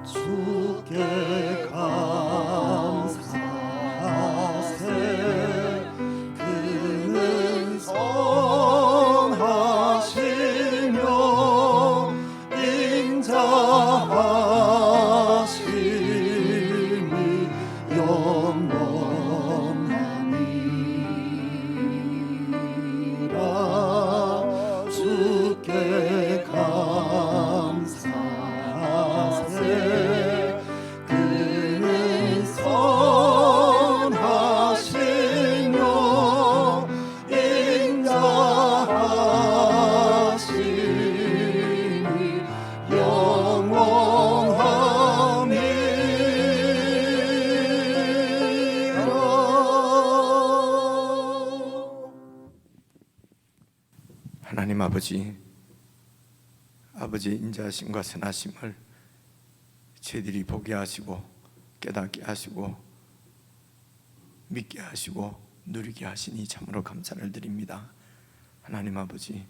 주께 감사하세. 그는 선하시며 인자하심이 영원하니라. 주께 감사하세. 그는 선하시며 인자하심이 영원함이라. 하나님 아버지의 인자하심과 선하심을 저희들이 보게 하시고 깨닫게 하시고 믿게 하시고 누리게 하시니 참으로 감사를 드립니다. 하나님 아버지,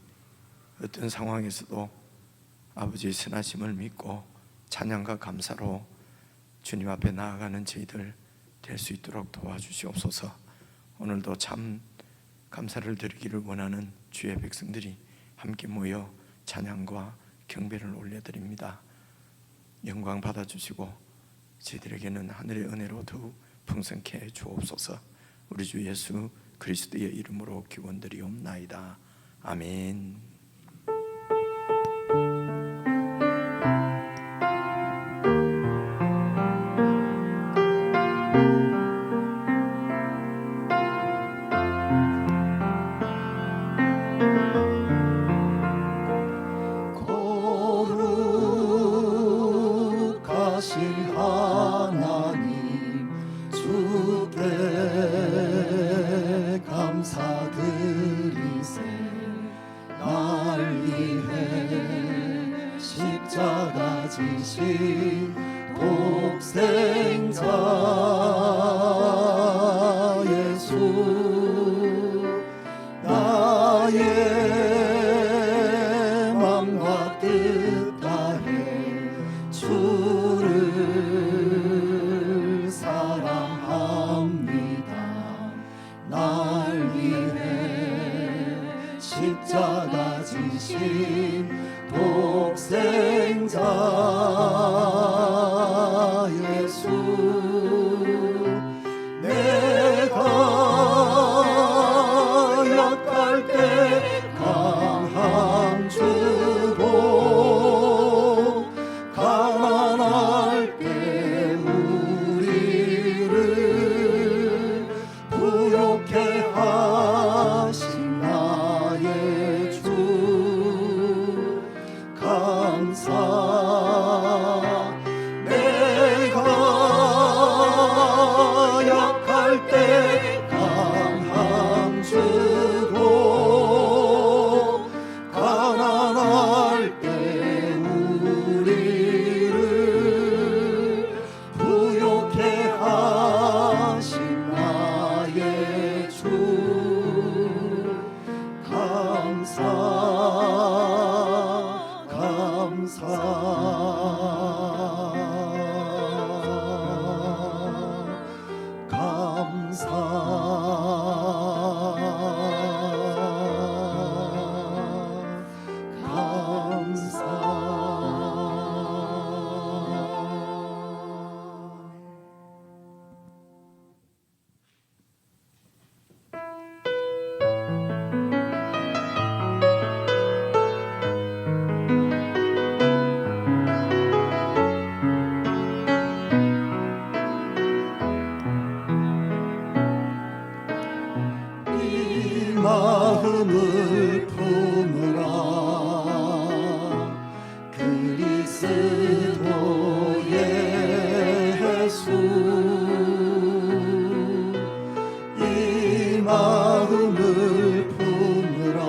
어떤 상황에서도 아버지의 선하심을 믿고 찬양과 감사로 주님 앞에 나아가는 저희들 될 수 있도록 도와주시옵소서. 오늘도 참 감사를 드리기를 원하는 주의 백성들이 함께 모여 찬양과 경배를 올려드립니다. 영광 받아주시고 저희들에게는 하늘의 은혜로 더욱 풍성케 해 주옵소서. 우리 주 예수 그리스도의 이름으로 기원드리옵나이다. 아멘. 거룩하신 하나님, 주께 감사드리세. 날 위해 십자가 지신 독생자 예수, 나의 맘과 뜻 다해 주를 사랑합니다. 날 위해 십자가 지신 독생자 예수, 내가 약할 때 강함 주고 가난할 때 우리를 부욕해 하신 나의 주 감사. 내가 약할 때 강함 주고 가난할 때 우리를 부욕해 하신 나의 주 감사 감사 이 마음을 품으라. 그리스도의 예수, 이 마음을 품으라.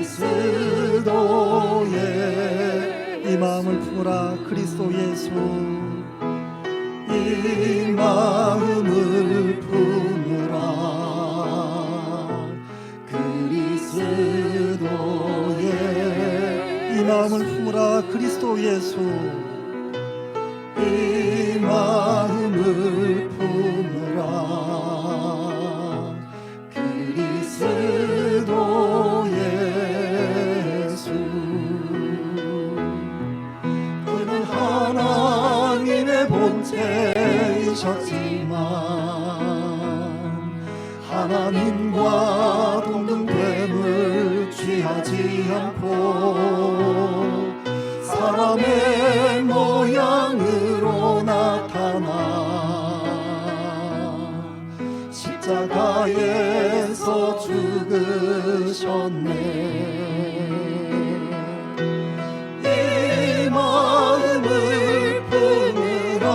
그리스도의 이 마음을 품으라. 그리스도 예수, 이 마음을 품으라. 그리스도의 이 마음을 품으라 그리스도 예수 이 마음을 품으라 그리스도 예수 그는 하나님의 본체이셨지만 하나님과 동등됨을 취하지 않고 사람의 모양으로 나타나 십자가에서 죽으셨네. 이 마음을 품으라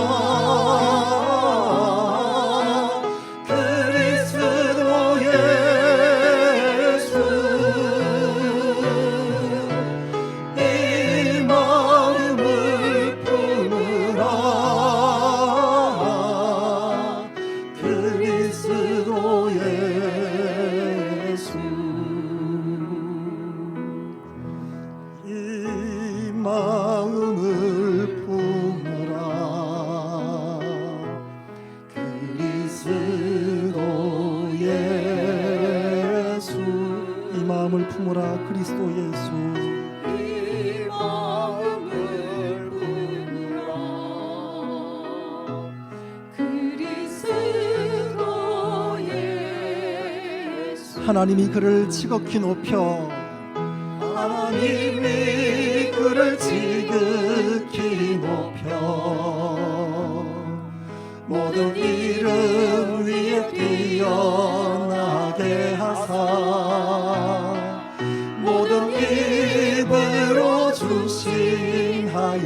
그리스도 예수 이 마음을 품으라 그리스도 예수 이 마음을 품으라 그리스도 예수 이 마음을 품으라 그리스도 예수 이 마음을 품으라 그리스도 예수 하나님이 그를 지극히 높여 하나님이 그를 지극히 높여 모든 이름 위에 뛰어나게 하사 모든 입으로 주신하여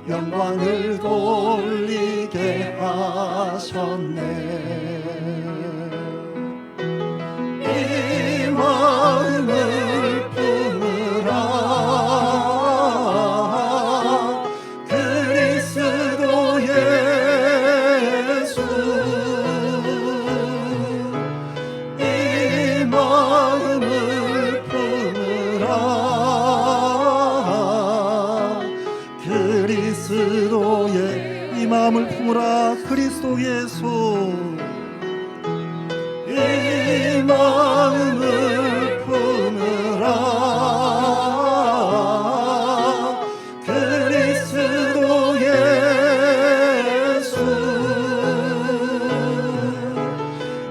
영광을 돌리게 하셨네. 이 마음을 품으라 그리스도 예수 이 마음을 품으라 그리스도 이 마음을 품으라 그리스도 예수 이 마음을 품으라 그리스도 예수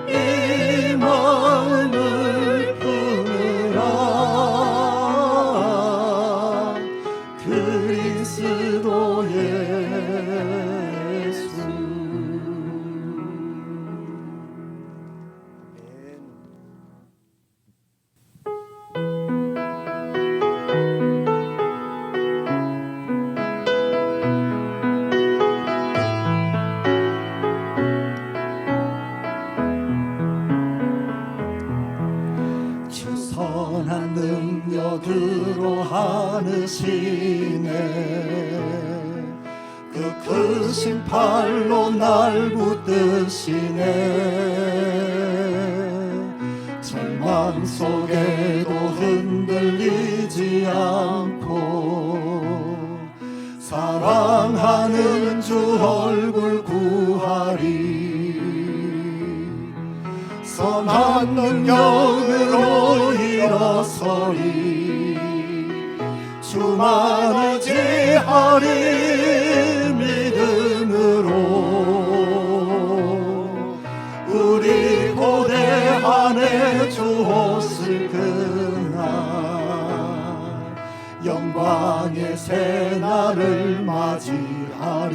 이 마음을 품으라 그리스도 예수 선한 능력으로 하느시네 그 크신 팔로 날 붙드시네 절망 속에도 흔들리지 않고 사랑하는 주 얼굴 구하리 선한 능력으로 일어서리 주만 의지하리 믿음으로 우리 고대한의 주 오실 그날 영광의 새날을 맞이하리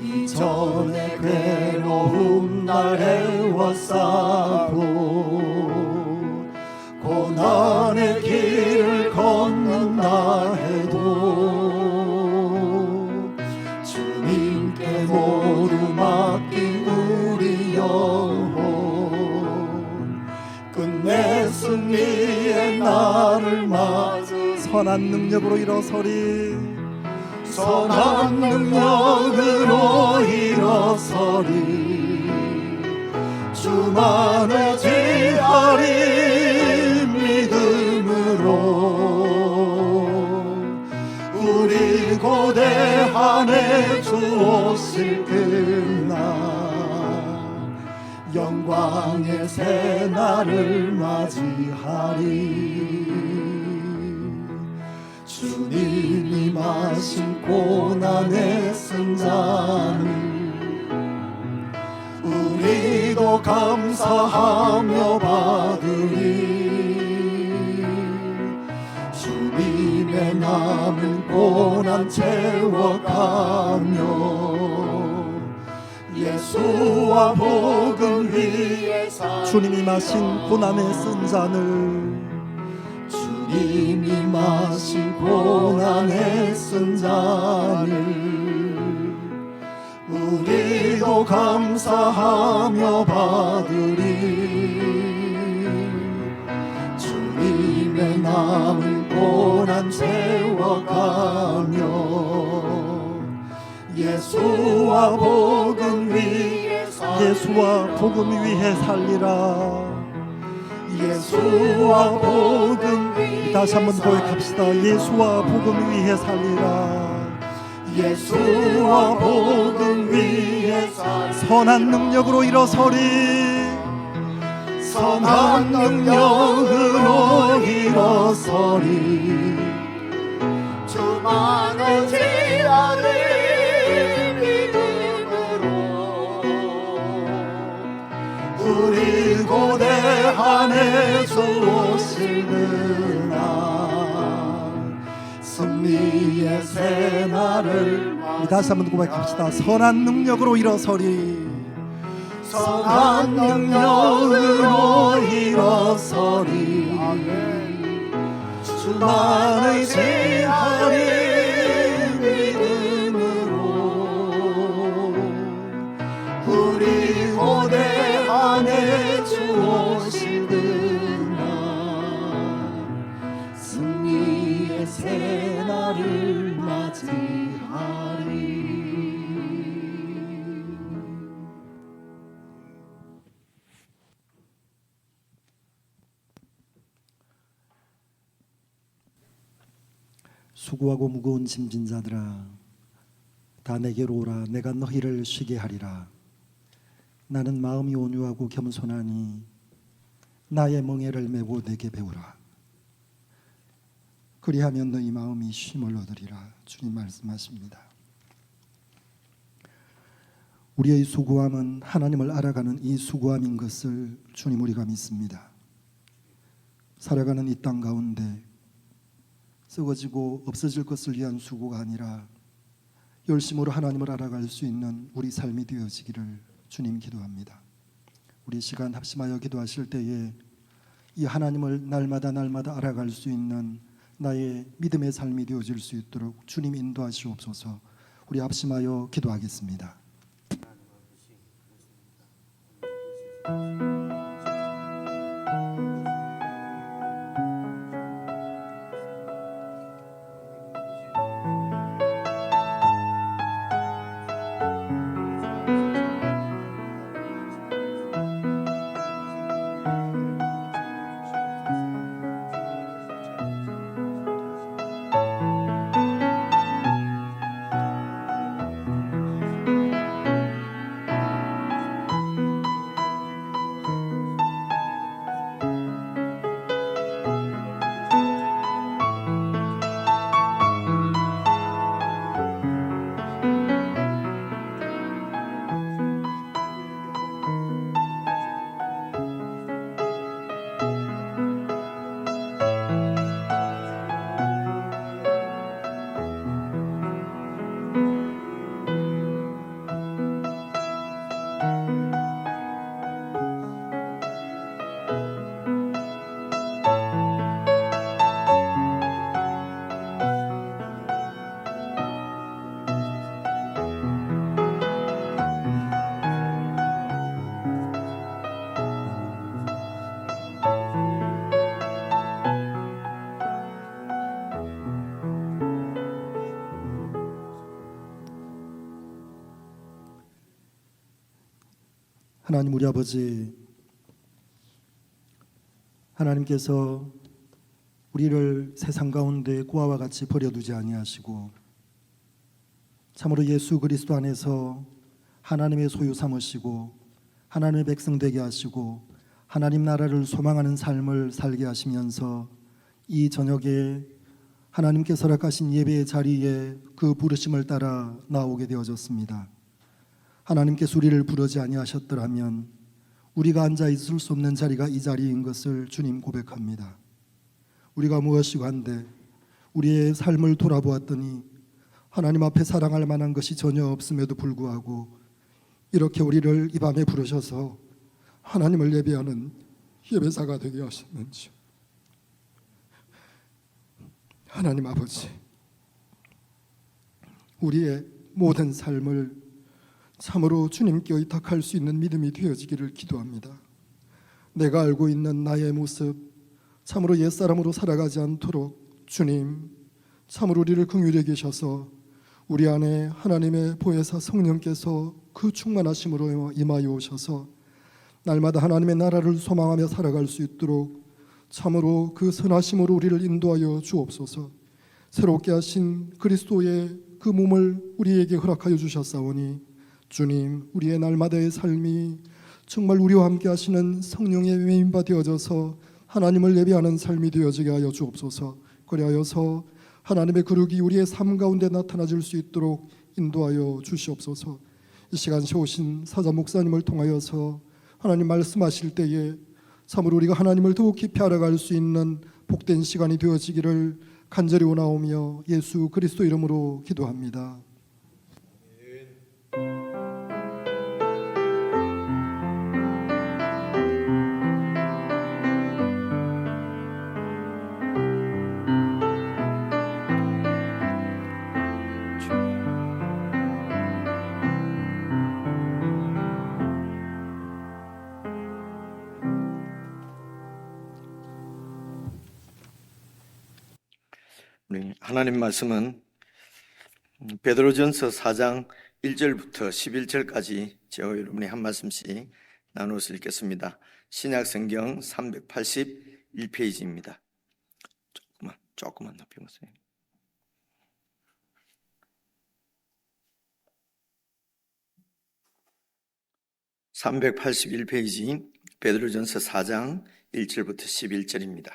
이전의 괴로움 날 헤워싸고 고난의 길을 걷는다 해도 주님께 모두 맡긴 우리 영혼 끝내 승리의 날을 맞아 선한 능력으로 일어서리 선한 능력으로 일어서리 주만 의지하리 안에 주오실 그날 영광의 새날을 맞이하리. 주님이 마신 고난의 승잔을 우리도 감사하며 받으리. 주님의 남은 고난 채워가며 예수와 복음 위에 주님이 마신 고난의 쓴 잔을 주님이 마신 고난의 쓴 잔을 우리도 감사하며 받으리. 주님의 남은 고난 채워가며 예수와 복음 위에 살리라. 예수와 복음 위에 다시 한번 고백합시다. 예수와 복음 위에 살리라. 예수와 복음 위에 선한 능력으로 일어서리. 선한 능력으로 일어서리. 주만의 지하를 우리 고대 안에 주오실 그날 승리의 새날을 다시 한번 고백합시다. 선한 능력으로 일어서리. 선한 능력으로 일어서리. 주만의 지하리 우리 고대 안에 주오실 그날 승리의 새날을 맞이하리. 수고하고 무거운 짐진 자들아 다 내게로 오라. 내가 너희를 쉬게 하리라. 나는 마음이 온유하고 겸손하니 나의 멍에를 메고 내게 배우라. 그리하면 너희 마음이 쉼을 얻으리라. 주님 말씀하십니다. 우리의 수고함은 하나님을 알아가는 이 수고함인 것을 주님 우리가 믿습니다. 살아가는 이 땅 가운데 썩어지고 없어질 것을 위한 수고가 아니라 열심으로 하나님을 알아갈 수 있는 우리 삶이 되어지기를 주님 기도합니다. 우리 시간 합심하여 기도하실 때에 이 하나님을 날마다 알아갈 수 있는 나의 믿음의 삶이 되어질 수 있도록 주님 인도하시옵소서. 우리 합심하여 기도하겠습니다. 하나님 우리 아버지, 하나님께서 우리를 세상 가운데 고아와 같이 버려두지 아니하시고 참으로 예수 그리스도 안에서 하나님의 소유 삼으시고 하나님의 백성 되게 하시고 하나님 나라를 소망하는 삶을 살게 하시면서 이 저녁에 하나님께서 허락하신 예배의 자리에 그 부르심을 따라 나오게 되어졌습니다. 하나님께서 우리를 부르지 아니하셨더라면 우리가 앉아 있을 수 없는 자리가 이 자리인 것을 주님 고백합니다. 우리가 무엇이고 한데 우리의 삶을 돌아보았더니 하나님 앞에 사랑할 만한 것이 전혀 없음에도 불구하고 이렇게 우리를 이 밤에 부르셔서 하나님을 예배하는 예배사가 되게 하셨는지, 하나님 아버지, 우리의 모든 삶을 참으로 주님께 의탁할 수 있는 믿음이 되어지기를 기도합니다. 내가 알고 있는 나의 모습 참으로 옛사람으로 살아가지 않도록 주님 참으로 우리를 긍휼히 여기셔서 우리 안에 하나님의 보혜사 성령께서 그 충만하심으로 임하여 오셔서 날마다 하나님의 나라를 소망하며 살아갈 수 있도록 참으로 그 선하심으로 우리를 인도하여 주옵소서. 새롭게 하신 그리스도의 그 몸을 우리에게 허락하여 주셨사오니 주님, 우리의 날마다의 삶이 정말 우리와 함께 하시는 성령의 외인바 되어져서 하나님을 예배하는 삶이 되어지게 하여 주옵소서. 그리하여서 하나님의 거룩이 우리의 삶 가운데 나타나질 수 있도록 인도하여 주시옵소서. 이 시간 세우신 사자 목사님을 통하여서 하나님 말씀하실 때에 참으로 우리가 하나님을 더욱 깊이 알아갈 수 있는 복된 시간이 되어지기를 간절히 원하오며 예수 그리스도 이름으로 기도합니다. 우리 하나님 말씀은 베드로전서 4장 1절부터 11절까지 저와 여러분이 한 말씀씩 나누어서 읽겠습니다. 신약성경 381페이지입니다. 조금만 높여보세요. (381페이지) 베드로전서 4장 1절부터 11절입니다.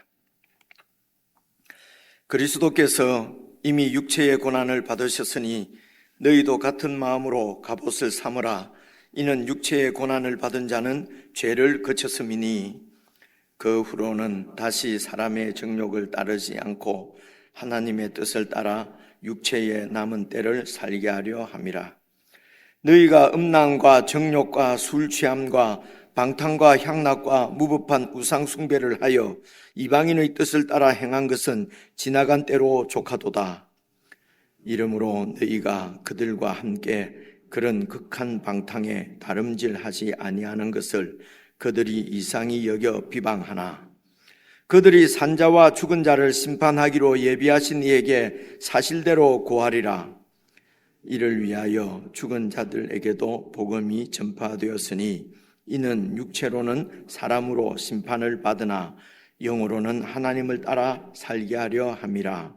그리스도께서 이미 육체의 고난을 받으셨으니 너희도 같은 마음으로 갑옷을 삼으라. 이는 육체의 고난을 받은 자는 죄를 거쳤음이니 그 후로는 다시 사람의 정욕을 따르지 않고 하나님의 뜻을 따라 육체의 남은 때를 살게 하려 함이라. 너희가 음란과 정욕과 술 취함과 방탕과 향락과 무법한 우상 숭배를 하여 이방인의 뜻을 따라 행한 것은 지나간 때로 족하도다. 이러므로 너희가 그들과 함께 그런 극한 방탕에 다름질하지 아니하는 것을 그들이 이상히 여겨 비방하나 그들이 산자와 죽은 자를 심판하기로 예비하신 이에게 사실대로 고하리라. 이를 위하여 죽은 자들에게도 복음이 전파되었으니 이는 육체로는 사람으로 심판을 받으나 영으로는 하나님을 따라 살게 하려 함이라.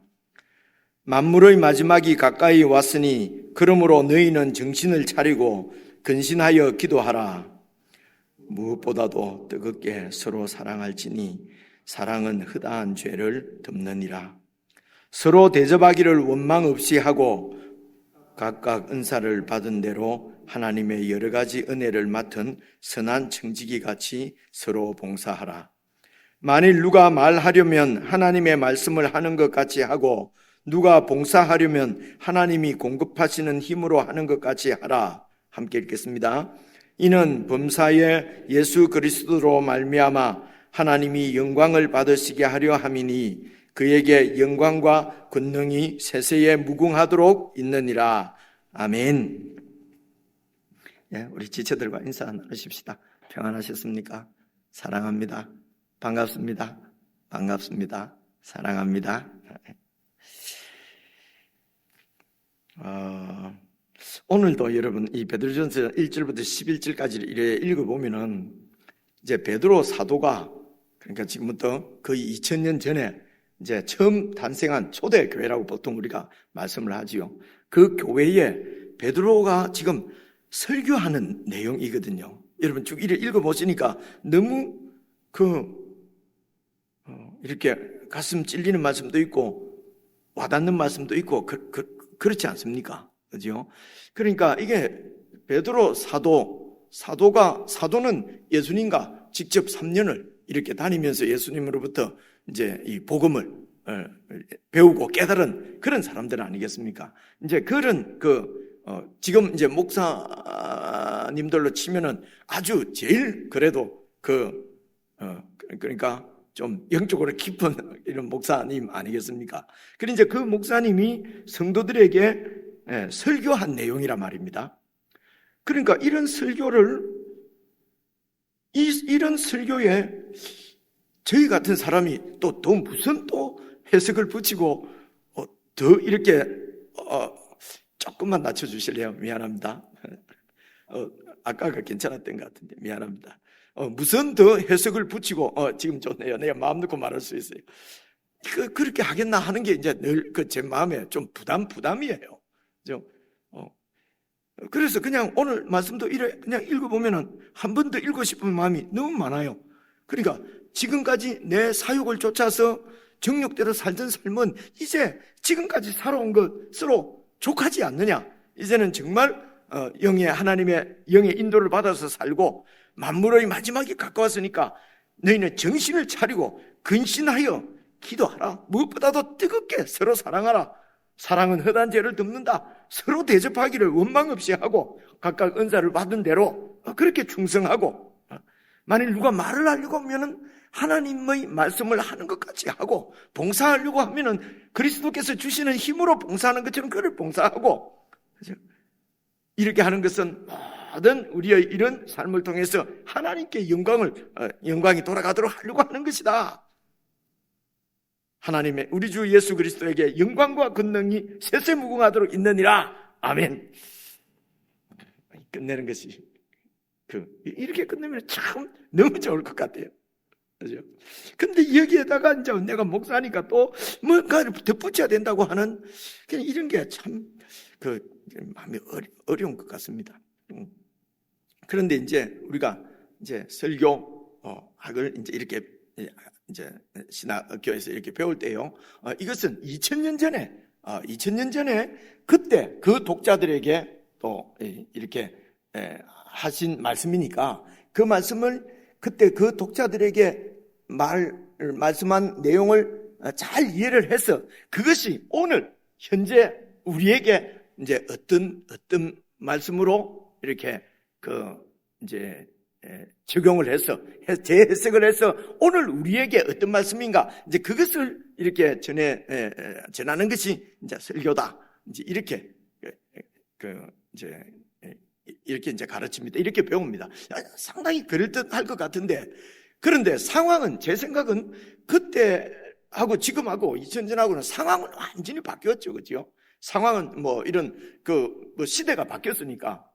만물의 마지막이 가까이 왔으니 그러므로 너희는 정신을 차리고 근신하여 기도하라. 무엇보다도 뜨겁게 서로 사랑할지니 사랑은 허다한 죄를 덮느니라. 서로 대접하기를 원망 없이 하고 각각 은사를 받은 대로 하나님의 여러 가지 은혜를 맡은 선한 청지기 같이 서로 봉사하라. 만일 누가 말하려면 하나님의 말씀을 하는 것 같이 하고 누가 봉사하려면 하나님이 공급하시는 힘으로 하는 것 같이 하라. 함께 읽겠습니다. 이는 범사에 예수 그리스도로 말미암아 하나님이 영광을 받으시게 하려 함이니 그에게 영광과 권능이 세세에 무궁하도록 있느니라. 아멘. 우리 지체들과 인사 나누십시다. 평안하셨습니까? 사랑합니다. 반갑습니다. 반갑습니다. 사랑합니다. 오늘도 여러분 이 베드로전서 1절부터 11절까지를 이래 읽어보면은 이제 베드로 사도가 그러니까 지금부터 거의 2000년 전에 이제 처음 탄생한 초대 교회라고 보통 우리가 말씀을 하지요. 그 교회에 베드로가 지금 설교하는 내용이거든요. 여러분 쭉 읽어보시니까 너무 이렇게 가슴 찔리는 말씀도 있고 와닿는 말씀도 있고 그렇지 않습니까? 그죠? 그러니까 이게 베드로 사도는 예수님과 직접 3년을 이렇게 다니면서 예수님으로부터 이제 이 복음을 배우고 깨달은 그런 사람들 아니겠습니까? 이제 그런 지금 이제 목사님들로 치면은 아주 제일 그래도 그러니까 좀 영적으로 깊은 이런 목사님 아니겠습니까? 그런데 이제 그 목사님이 성도들에게 설교한 내용이란 말입니다. 그러니까 이런 설교에 저희 같은 사람이 또 무슨 또 해석을 붙이고 더 이렇게 조금만 낮춰주실래요? 미안합니다. 아까가 괜찮았던 것 같은데 미안합니다. 무슨 더 해석을 붙이고 지금 좋네요. 내가 마음 놓고 말할 수 있어요. 그렇게 하겠나 하는 게 이제 늘 제 마음에 좀 부담이에요. 그죠? 그래서 그냥 오늘 말씀도 그냥 읽어보면은 한 번 더 읽고 싶은 마음이 너무 많아요. 그러니까 지금까지 내 사욕을 쫓아서 정욕대로 살던 삶은 이제 지금까지 살아온 것으로 족하지 않느냐? 이제는 정말 하나님의 영의 인도를 받아서 살고 만물의 마지막이 가까웠으니까 너희는 정신을 차리고 근신하여 기도하라. 무엇보다도 뜨겁게 서로 사랑하라. 사랑은 헛한 죄를 덮는다. 서로 대접하기를 원망 없이 하고 각각 은사를 받은 대로 그렇게 충성하고 만일 누가 말을 하려고 하면은 하나님의 말씀을 하는 것 같이 하고 봉사하려고 하면은 그리스도께서 주시는 힘으로 봉사하는 것처럼 그를 봉사하고 이렇게 하는 것은 모든 우리의 이런 삶을 통해서 하나님께 영광이 돌아가도록 하려고 하는 것이다. 하나님의 우리 주 예수 그리스도에게 영광과 권능이 세세무궁하도록 있느니라. 아멘. 끝내는 것이 이렇게 끝내면 참 너무 좋을 것 같아요. 그죠? 근데 여기에다가 이제 내가 목사니까 또 뭔가를 덧붙여야 된다고 하는 그냥 이런 게 참 마음이 어려운 것 같습니다. 그런데 이제 우리가 이제 설교학을 이제 이렇게 이제 신학교에서 이렇게 배울 때요. 이것은 2000년 전에 그때 그 독자들에게 또 이렇게 하신 말씀이니까 그 말씀을 그때 그 독자들에게 말씀한 내용을 잘 이해를 해서 그것이 오늘 현재 우리에게 이제 어떤 말씀으로 이렇게 이제 적용을 해서 재해석을 해서 오늘 우리에게 어떤 말씀인가 이제 그것을 이렇게 전하는 것이 이제 설교다. 이제 이렇게 이렇게 이제 가르칩니다. 이렇게 배웁니다. 상당히 그럴듯할 것 같은데 그런데 상황은 제 생각은 그때하고 지금하고 2000년하고는 상황은 완전히 바뀌었죠, 그죠? 상황은 이런 시대가 바뀌었으니까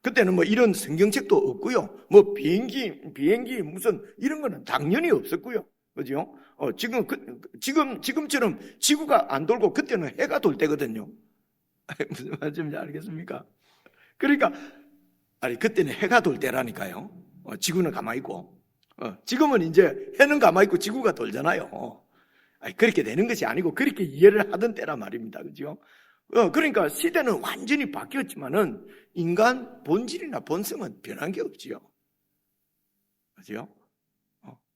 그때는 이런 성경책도 없고요. 비행기 무슨 이런 거는 당연히 없었고요. 그죠? 지금처럼 지구가 안 돌고 그때는 해가 돌 때거든요. 무슨 말인지 알겠습니까? 그러니까 그때는 해가 돌 때라니까요. 지구는 가만히 있고 지금은 이제 해는 가만히 있고 지구가 돌잖아요. 그렇게 되는 것이 아니고 그렇게 이해를 하던 때란 말입니다. 그죠? 그러니까 시대는 완전히 바뀌었지만은 인간 본질이나 본성은 변한 게 없지요. 그죠?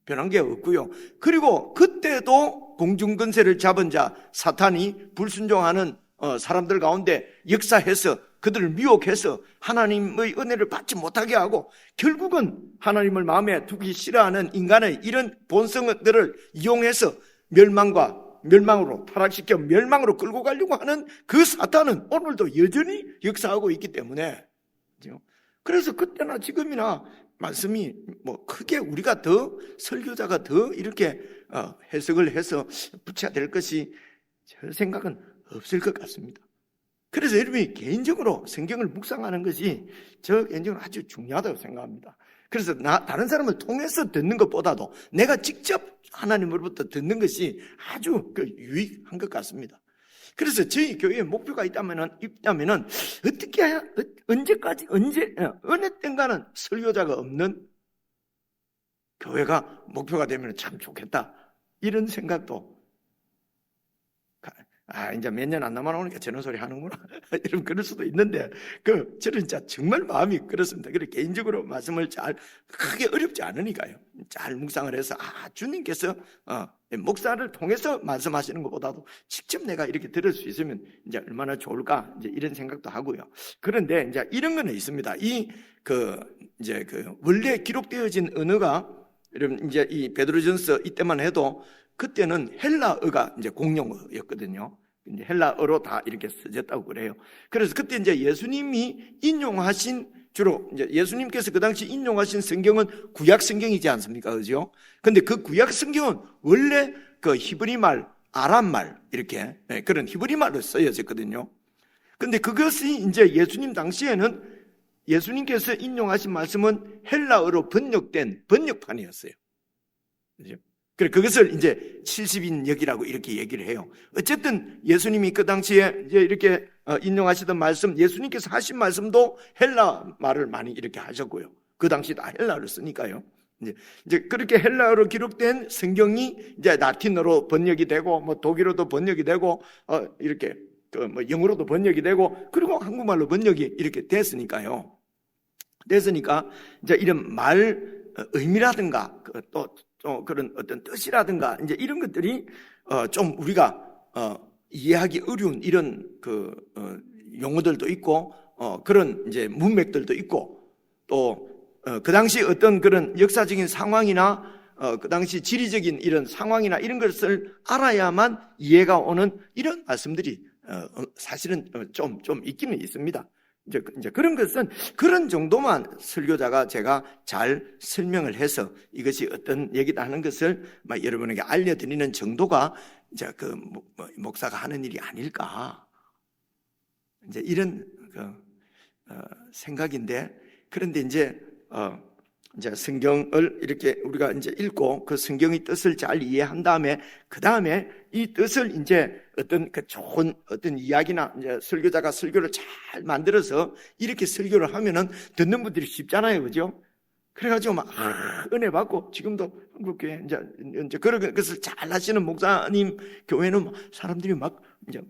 변한 게 없고요. 그리고 그때도 공중권세를 잡은 자 사탄이 불순종하는 사람들 가운데 역사해서 그들을 미혹해서 하나님의 은혜를 받지 못하게 하고 결국은 하나님을 마음에 두기 싫어하는 인간의 이런 본성들을 이용해서 멸망으로 타락시켜 멸망으로 끌고 가려고 하는 그 사탄은 오늘도 여전히 역사하고 있기 때문에 그래서 그때나 지금이나 말씀이 크게 우리가 더 설교자가 더 이렇게 해석을 해서 붙여야 될 것이 제 생각은 없을 것 같습니다. 그래서 여러분이 개인적으로 성경을 묵상하는 것이 저 개인적으로 아주 중요하다고 생각합니다. 그래서 다른 사람을 통해서 듣는 것보다도 내가 직접 하나님으로부터 듣는 것이 아주 유익한 것 같습니다. 그래서 저희 교회에 목표가 있다면은 어떻게 해야, 언제까지, 어느 땐가는 설교자가 없는 교회가 목표가 되면 참 좋겠다. 이런 생각도, 이제 몇 년 안 남아나오니까 저런 소리 하는구나. 이런 그럴 수도 있는데, 저는 진짜 정말 마음이 그렇습니다. 그래, 개인적으로 말씀을 크게 어렵지 않으니까요. 잘 묵상을 해서, 주님께서, 목사를 통해서 말씀하시는 것보다도 직접 내가 이렇게 들을 수 있으면 이제 얼마나 좋을까, 이제 이런 생각도 하고요. 그런데 이제 이런 거는 있습니다. 원래 기록되어진 언어가, 여러분, 이제 이 베드로전서 이때만 해도 그때는 헬라어가 이제 공용어였거든요. 이제 헬라어로 다 이렇게 써졌다고 그래요. 그래서 그때 이제 예수님이 인용하신, 주로 이제 예수님께서 그 당시 인용하신 성경은 구약 성경이지 않습니까? 그죠? 근데 그 구약 성경은 원래 그 히브리 말, 아람 말, 이렇게 그런 히브리 말로 쓰여졌거든요. 근데 그것이 이제 예수님 당시에는 예수님께서 인용하신 말씀은 헬라어로 번역된 번역판이었어요. 그죠? 그래서 그것을 이제 70인역이라고 이렇게 얘기를 해요. 어쨌든 예수님이 그 당시에 이제 이렇게 인용하시던 말씀, 예수님께서 하신 말씀도 헬라 말을 많이 이렇게 하셨고요. 그 당시 다 헬라어를 쓰니까요. 이제 그렇게 헬라어로 기록된 성경이 이제 라틴어로 번역이 되고, 뭐 독일어도 번역이 되고, 이렇게 뭐 영어로도 번역이 되고, 그리고 한국말로 번역이 이렇게 됐으니까요. 됐으니까 이제 이런 말 의미라든가 또 그런 어떤 뜻이라든가 이제 이런 것들이 좀 우리가 이해하기 어려운 이런 용어들도 있고 그런 이제 문맥들도 있고 또 그 당시 어떤 그런 역사적인 상황이나 그 당시 지리적인 이런 상황이나 이런 것을 알아야만 이해가 오는 이런 말씀들이 사실은 좀 있기는 있습니다. 이제 그런 것은 그런 정도만 설교자가 제가 잘 설명을 해서 이것이 어떤 얘기다 하는 것을 막 여러분에게 알려드리는 정도가 이제 목사가 하는 일이 아닐까. 이제 이런 생각인데, 그런데 이제 성경을 이렇게 우리가 이제 읽고 그 성경의 뜻을 잘 이해한 다음에 그 다음에 이 뜻을 이제 어떤 좋은 어떤 이야기나 이제 설교자가 설교를 잘 만들어서 이렇게 설교를 하면은 듣는 분들이 쉽잖아요, 그죠? 그래가지고 막 은혜 받고 지금도 한국교회 이제 그런 것을 잘 하시는 목사님 교회는 사람들이 막 이제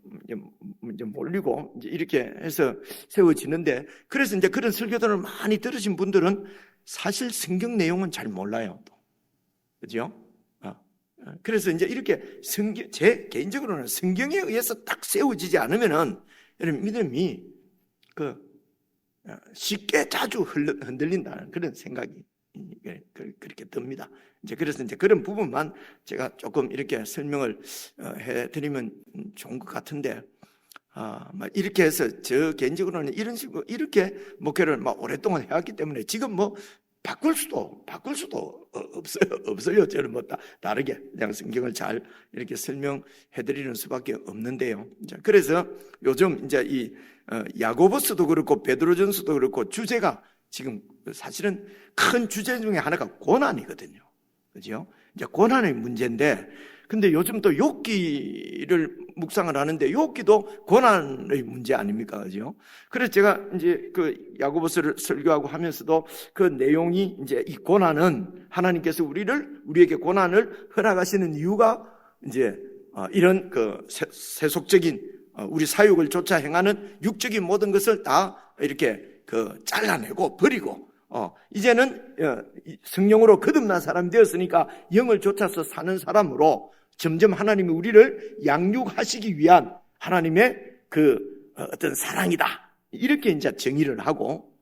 몰리고 이제 이렇게 해서 세워지는데, 그래서 이제 그런 설교들을 많이 들으신 분들은 사실 성경 내용은 잘 몰라요, 그죠? 그래서 이제 이렇게 제 개인적으로는 성경에 의해서 딱 세워지지 않으면은 여러분 믿음이 쉽게 자주 흔들린다는 그런 생각이 그렇게 듭니다. 이제 그래서 이제 그런 부분만 제가 조금 이렇게 설명을 해드리면 좋은 것 같은데, 이렇게 해서 저 개인적으로는 이런 식으로 이렇게 목회를 막 오랫동안 해왔기 때문에 지금 뭐 바꿀 수도 없어요. 저는 뭐 다르게 그냥 성경을 잘 이렇게 설명해드리는 수밖에 없는데요. 그래서 요즘 이제 이 야고보서도 그렇고 베드로전서도 그렇고 주제가 지금 사실은 큰 주제 중에 하나가 고난이거든요. 그죠? 이제 고난의 문제인데, 근데 요즘 또 욥기를 묵상을 하는데 욥기도 고난의 문제 아닙니까? 그죠? 그래서 제가 이제 야고보서를 설교하고 하면서도 그 내용이 이제 이 고난은 하나님께서 우리에게 고난을 허락하시는 이유가 이제 이런 세속적인 우리 사욕을 쫓아 행하는 육적인 모든 것을 다 이렇게 잘라내고 버리고 이제는 성령으로 거듭난 사람이 되었으니까 영을 쫓아서 사는 사람으로 점점 하나님이 우리를 양육하시기 위한 하나님의 어떤 사랑이다, 이렇게 이제 정의를 하고,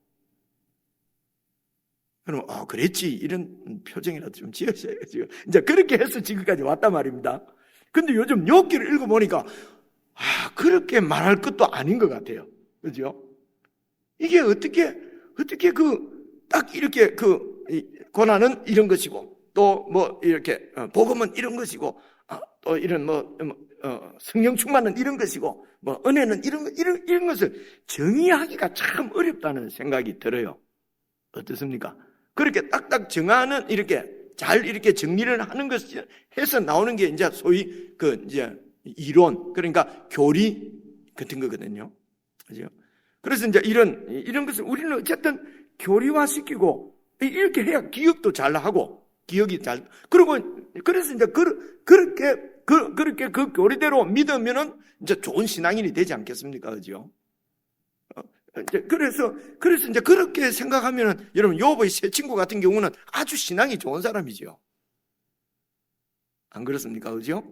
그럼 그랬지 이런 표정이라도 좀 지으셔야죠. 이제 그렇게 해서 지금까지 왔단 말입니다. 근데 요즘 욥기를 읽어보니까 그렇게 말할 것도 아닌 것 같아요. 그죠? 이게 어떻게 딱 이렇게 고난은 이런 것이고 또 뭐 이렇게 복음은 이런 것이고 또 이런 성령 충만은 이런 것이고 뭐 은혜는 이런 것을 정의하기가 참 어렵다는 생각이 들어요. 어떻습니까? 그렇게 딱딱 정하는 이렇게 잘 이렇게 정리를 하는 것이 해서 나오는 게 이제 소위 이제 이론, 그러니까 교리 같은 거거든요. 그죠? 그래서 이제 이런 것을 우리는 어쨌든 교리화시키고 이렇게 해야 기억도 잘 하고 기억이 잘, 그리고 그래서 이제 그렇게 그 교리대로 믿으면은 이제 좋은 신앙인이 되지 않겠습니까? 그죠? 그래서 이제 그렇게 생각하면은 여러분 욥의 세 친구 같은 경우는 아주 신앙이 좋은 사람이죠. 안 그렇습니까? 그죠?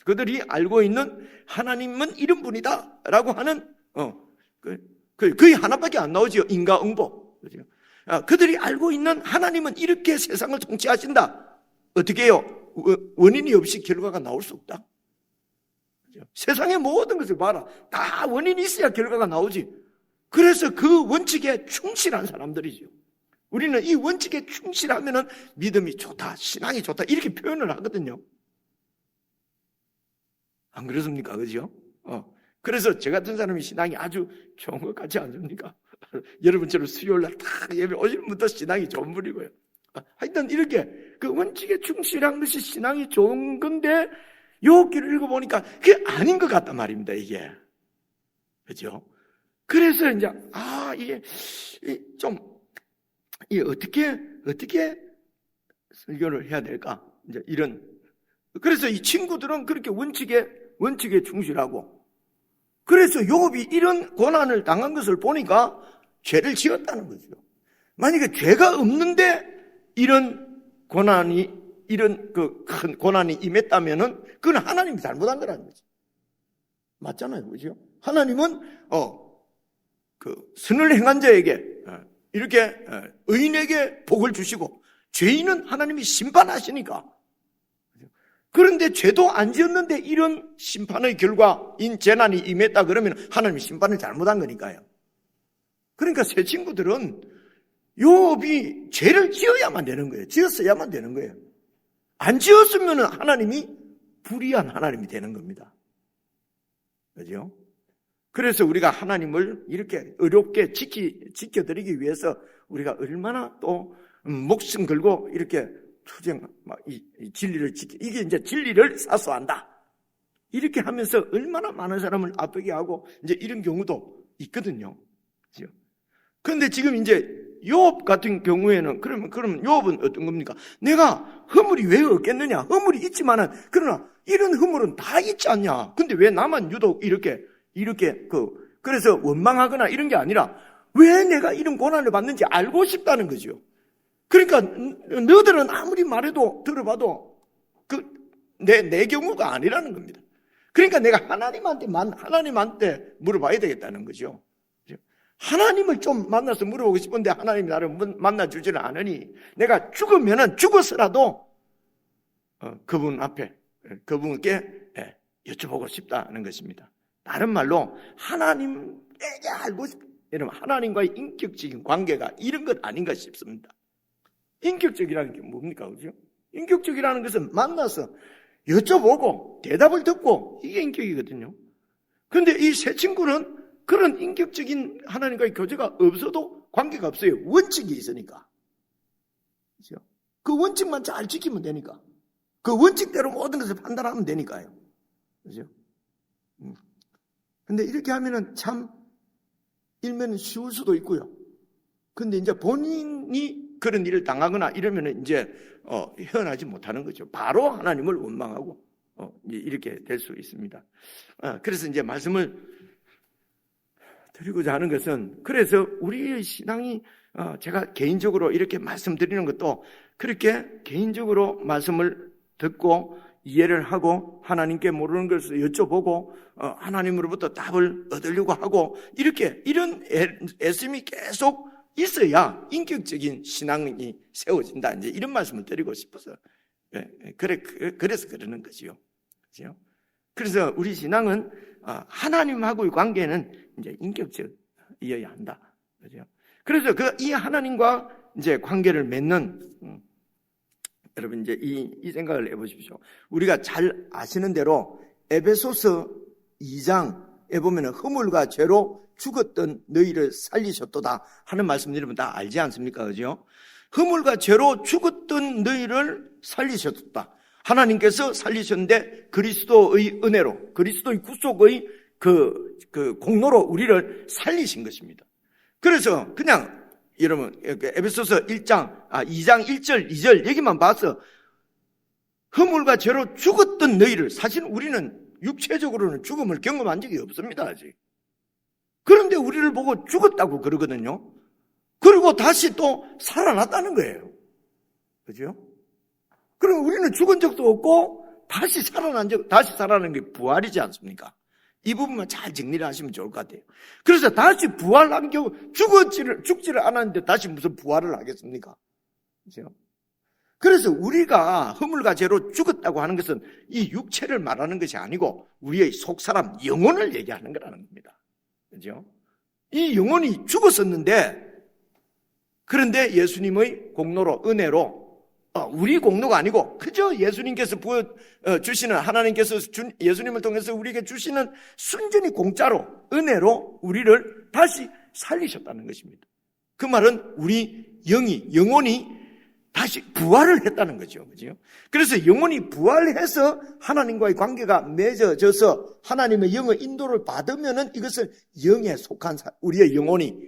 그들이 알고 있는 하나님은 이런 분이다라고 하는 거의 하나밖에 안 나오죠. 인과응보. 그죠? 그들이 알고 있는 하나님은 이렇게 세상을 통치하신다. 어떻게 해요? 원인이 없이 결과가 나올 수 없다. 그죠? 세상의 모든 것을 봐라. 다 원인이 있어야 결과가 나오지. 그래서 그 원칙에 충실한 사람들이죠. 우리는 이 원칙에 충실하면은 믿음이 좋다, 신앙이 좋다 이렇게 표현을 하거든요. 안 그렇습니까? 그죠? 그래서 저 같은 사람이 신앙이 아주 좋은 것 같지 않습니까? 여러분처럼 수요일날 딱 예배 오시는 분도 신앙이 좋은 분이고요. 하여튼 이렇게 그 원칙에 충실한 것이 신앙이 좋은 건데 욥기를 읽어보니까 그게 아닌 것 같단 말입니다. 이게. 그죠? 그래서 이제 이게 좀 이 어떻게 설교를 해야 될까? 이제 이런. 그래서 이 친구들은 그렇게 원칙에 충실하고, 그래서 욥이 이런 고난을 당한 것을 보니까 죄를 지었다는 거죠. 만약에 죄가 없는데 이런 큰 고난이 임했다면은 그건 하나님이 잘못한 거라는 거죠. 맞잖아요, 그죠? 하나님은 선을 행한 자에게 이렇게 의인에게 복을 주시고 죄인은 하나님이 심판하시니까. 그런데 죄도 안 지었는데 이런 심판의 결과인 재난이 임했다 그러면 하나님이 심판을 잘못한 거니까요. 그러니까 새 친구들은 욥이 죄를 지어야만 되는 거예요. 지었어야만 되는 거예요. 안 지었으면 하나님이 불의한 하나님이 되는 겁니다. 그죠? 그래서 우리가 하나님을 이렇게 어렵게 지켜드리기 위해서 우리가 얼마나 또 목숨 걸고 이렇게 이 진리를 이게 이제 진리를 사수한다. 이렇게 하면서 얼마나 많은 사람을 아프게 하고 이제 이런 경우도 있거든요. 그렇죠? 그런데 지금 이제 욥 같은 경우에는 그러면 욥은 어떤 겁니까? 내가 허물이 왜 없겠느냐? 허물이 있지만은 그러나 이런 허물은 다 있지 않냐? 근데 왜 나만 유독 이렇게 그래서 원망하거나 이런 게 아니라 왜 내가 이런 고난을 받는지 알고 싶다는 거죠. 그러니까 너들은 아무리 말해도 들어봐도 내 경우가 아니라는 겁니다. 그러니까 내가 하나님한테 물어봐야 되겠다는 거죠. 하나님을 좀 만나서 물어보고 싶은데 하나님이 나를 만나주지는 않으니 내가 죽어서라도 그분께 여쭤보고 싶다는 것입니다. 다른 말로 하나님에게 알고 싶다. 여러분 하나님과의 인격적인 관계가 이런 것 아닌가 싶습니다. 인격적이라는 게 뭡니까? 그죠? 인격적이라는 것은 만나서 여쭤보고 대답을 듣고 이게 인격이거든요. 그런데 이 새 친구는 그런 인격적인 하나님과의 교제가 없어도 관계가 없어요. 원칙이 있으니까. 그죠? 그 원칙만 잘 지키면 되니까. 그 원칙대로 모든 것을 판단하면 되니까요. 그죠? 근데 이렇게 하면은 참 일면은 쉬울 수도 있고요. 근데 이제 본인이 그런 일을 당하거나 이러면은 이제 헤어나지 못하는 거죠. 바로 하나님을 원망하고 이렇게 될 수 있습니다. 그래서 이제 말씀을 드리고자 하는 것은, 그래서 우리의 신앙이 제가 개인적으로 이렇게 말씀드리는 것도 그렇게 개인적으로 말씀을 듣고 이해를 하고 하나님께 모르는 것을 여쭤보고 하나님으로부터 답을 얻으려고 하고 이런 애씀이 계속 있어야 인격적인 신앙이 세워진다. 이제 이런 말씀을 드리고 싶어서 그래서 그러는 거지요. 그렇죠? 그래서 우리 신앙은 하나님하고의 관계는 이제 인격적이어야 한다. 그렇죠? 그래서 이 하나님과 이제 관계를 맺는 여러분 이제 이 생각을 해보십시오. 우리가 잘 아시는 대로 에베소서 2장에 보면은 허물과 죄로 죽었던 너희를 살리셨도다 하는 말씀 여러분 다 알지 않습니까? 그죠? 허물과 죄로 죽었던 너희를 살리셨도다. 하나님께서 살리셨는데 그리스도의 은혜로, 그리스도의 구속의 그 공로로 우리를 살리신 것입니다. 그래서 그냥 여러분 에베소서 2장 1절 2절 여기만 봐서 허물과 죄로 죽었던 너희를, 사실 우리는 육체적으로는 죽음을 경험한 적이 없습니다 아직. 그런데 우리를 보고 죽었다고 그러거든요. 그리고 다시 또 살아났다는 거예요. 그죠? 그럼 우리는 죽은 적도 없고 다시 살아난 게 부활이지 않습니까? 이 부분만 잘 정리를 하시면 좋을 것 같아요. 그래서 다시 부활한 경우 죽지를 않았는데 다시 무슨 부활을 하겠습니까? 그죠? 그래서 우리가 허물과 죄로 죽었다고 하는 것은 이 육체를 말하는 것이 아니고 우리의 속사람, 영혼을 얘기하는 거라는 겁니다. 그죠? 이 영혼이 죽었었는데, 그런데 예수님의 공로로, 은혜로, 우리 공로가 아니고 그저 예수님께서 주시는, 하나님께서 예수님을 통해서 우리에게 주시는 순전히 공짜로, 은혜로 우리를 다시 살리셨다는 것입니다. 그 말은 우리 영혼이 다시 부활을 했다는 거죠. 그죠? 그래서 영혼이 부활해서 하나님과의 관계가 맺어져서 하나님의 영의 인도를 받으면은 이것을 영에 속한, 우리의 영혼이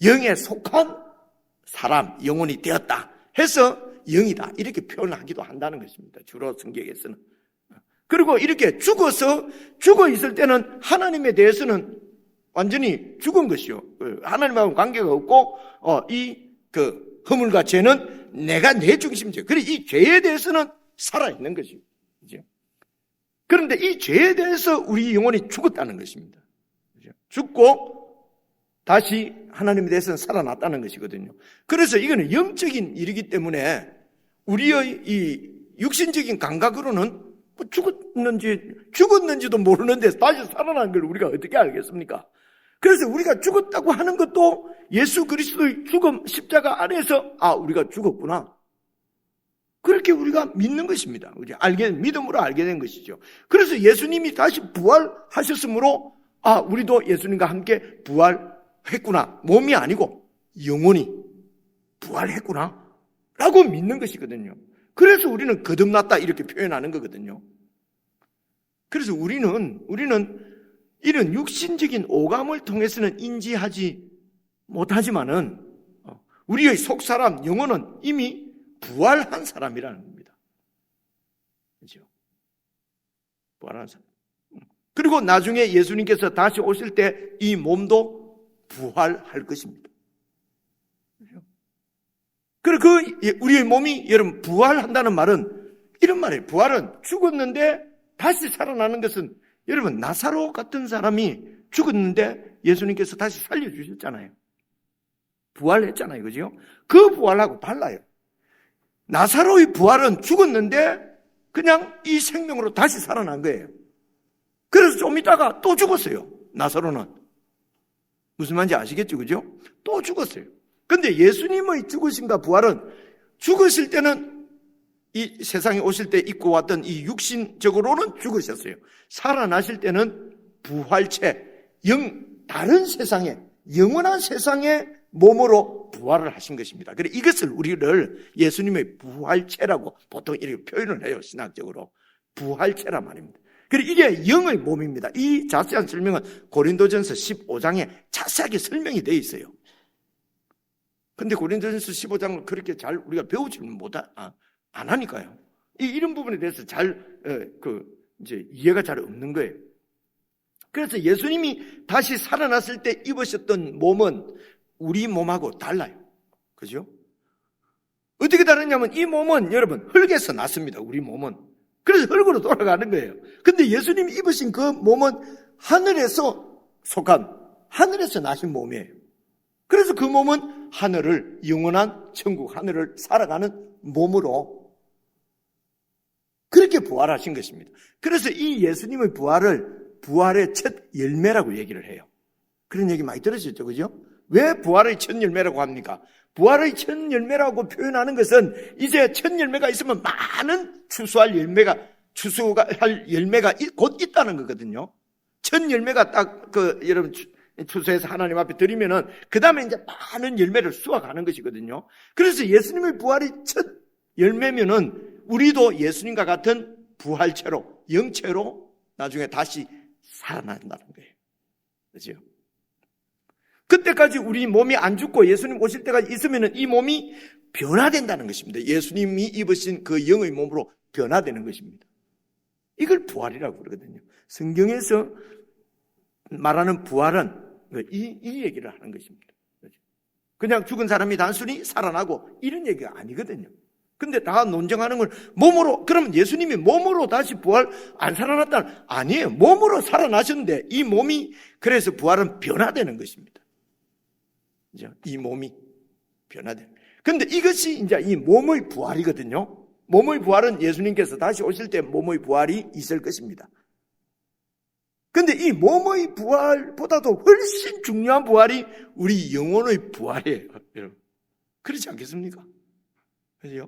영에 속한 사람, 영혼이 되었다 해서 영이다, 이렇게 표현하기도 한다는 것입니다. 주로 성경에서는. 그리고 이렇게 죽어 있을 때는 하나님에 대해서는 완전히 죽은 것이요. 하나님하고 관계가 없고, 허물과 죄는 내가 내 중심이죠. 그리고 이 죄에 대해서는 살아있는 것이죠. 그죠? 그런데 이 죄에 대해서 우리 영혼이 죽었다는 것입니다. 그죠? 죽고 다시 하나님에 대해서는 살아났다는 것이거든요. 그래서 이거는 영적인 일이기 때문에 우리의 이 육신적인 감각으로는 죽었는지도 모르는데 다시 살아난 걸 우리가 어떻게 알겠습니까? 그래서 우리가 죽었다고 하는 것도 예수 그리스도의 죽음, 십자가 안에서 우리가 죽었구나, 그렇게 우리가 믿는 것입니다. 믿음으로 알게 된 것이죠. 그래서 예수님이 다시 부활하셨으므로 우리도 예수님과 함께 부활했구나, 몸이 아니고 영혼이 부활했구나 라고 믿는 것이거든요. 그래서 우리는 거듭났다 이렇게 표현하는 거거든요. 그래서 우리는 이런 육신적인 오감을 통해서는 인지하지 못하지만은 우리의 속사람, 영혼은 이미 부활한 사람이라는 겁니다. 그렇죠? 부활한 사람. 그리고 나중에 예수님께서 다시 오실 때 이 몸도 부활할 것입니다. 그렇죠? 그리고 우리의 몸이 여러분 부활한다는 말은 이런 말이에요. 부활은 죽었는데 다시 살아나는 것은, 여러분 나사로 같은 사람이 죽었는데 예수님께서 다시 살려주셨잖아요. 부활했잖아요. 그죠? 그 부활하고 달라요. 나사로의 부활은 죽었는데 그냥 이 생명으로 다시 살아난 거예요. 그래서 좀 있다가 또 죽었어요. 나사로는. 무슨 말인지 아시겠죠? 그죠? 또 죽었어요. 근데 예수님의 죽으심과 부활은, 죽으실 때는 이 세상에 오실 때 입고 왔던 이 육신적으로는 죽으셨어요. 살아나실 때는 부활체, 다른 세상에, 영원한 세상의 몸으로 부활을 하신 것입니다. 그래서 이것을 우리를 예수님의 부활체라고 보통 이렇게 표현을 해요. 신학적으로. 부활체란 말입니다. 그리고 이게 영의 몸입니다. 이 자세한 설명은 고린도전서 15장에 자세하게 설명이 되어 있어요. 근데 고린도전서 15장을 그렇게 잘 우리가 배우지는 안 하니까요. 이런 부분에 대해서 이제 이해가 잘 없는 거예요. 그래서 예수님이 다시 살아났을 때 입으셨던 몸은 우리 몸하고 달라요. 그죠? 어떻게 다르냐면 이 몸은 여러분 흙에서 났습니다. 우리 몸은. 그래서 흙으로 돌아가는 거예요. 근데 예수님이 입으신 그 몸은 하늘에서 나신 몸이에요. 그래서 그 몸은 하늘을, 영원한 천국, 하늘을 살아가는 몸으로 그렇게 부활하신 것입니다. 그래서 이 예수님의 부활의 첫 열매라고 얘기를 해요. 그런 얘기 많이 들으셨죠? 그죠? 왜 부활의 첫 열매라고 합니까? 부활의 첫 열매라고 표현하는 것은 이제 첫 열매가 있으면 많은 추수할 열매가 곧 있다는 거거든요. 첫 열매가 딱 여러분 추수해서 하나님 앞에 드리면은 그 다음에 이제 많은 열매를 수확하는 것이거든요. 그래서 예수님의 부활이 첫 열매면은 우리도 예수님과 같은 부활체로, 영체로 나중에 다시 살아난다는 거예요. 그렇죠? 그때까지 우리 몸이 안 죽고 예수님 오실 때가 있으면 이 몸이 변화된다는 것입니다. 예수님이 입으신 그 영의 몸으로 변화되는 것입니다. 이걸 부활이라고 그러거든요. 성경에서 말하는 부활은 이 얘기를 하는 것입니다. 그냥 죽은 사람이 단순히 살아나고 이런 얘기가 아니거든요. 근데 다 논쟁하는 걸 몸으로, 그러면 예수님이 몸으로 다시 부활 안 살아났다? 아니에요. 몸으로 살아나셨는데 이 몸이, 그래서 부활은 변화되는 것입니다. 그죠? 이 몸이 변화되는. 근데 이것이 이제 이 몸의 부활이거든요. 몸의 부활은 예수님께서 다시 오실 때 몸의 부활이 있을 것입니다. 근데 이 몸의 부활보다도 훨씬 중요한 부활이 우리 영혼의 부활이에요. 여러분. 그렇지 않겠습니까? 그죠?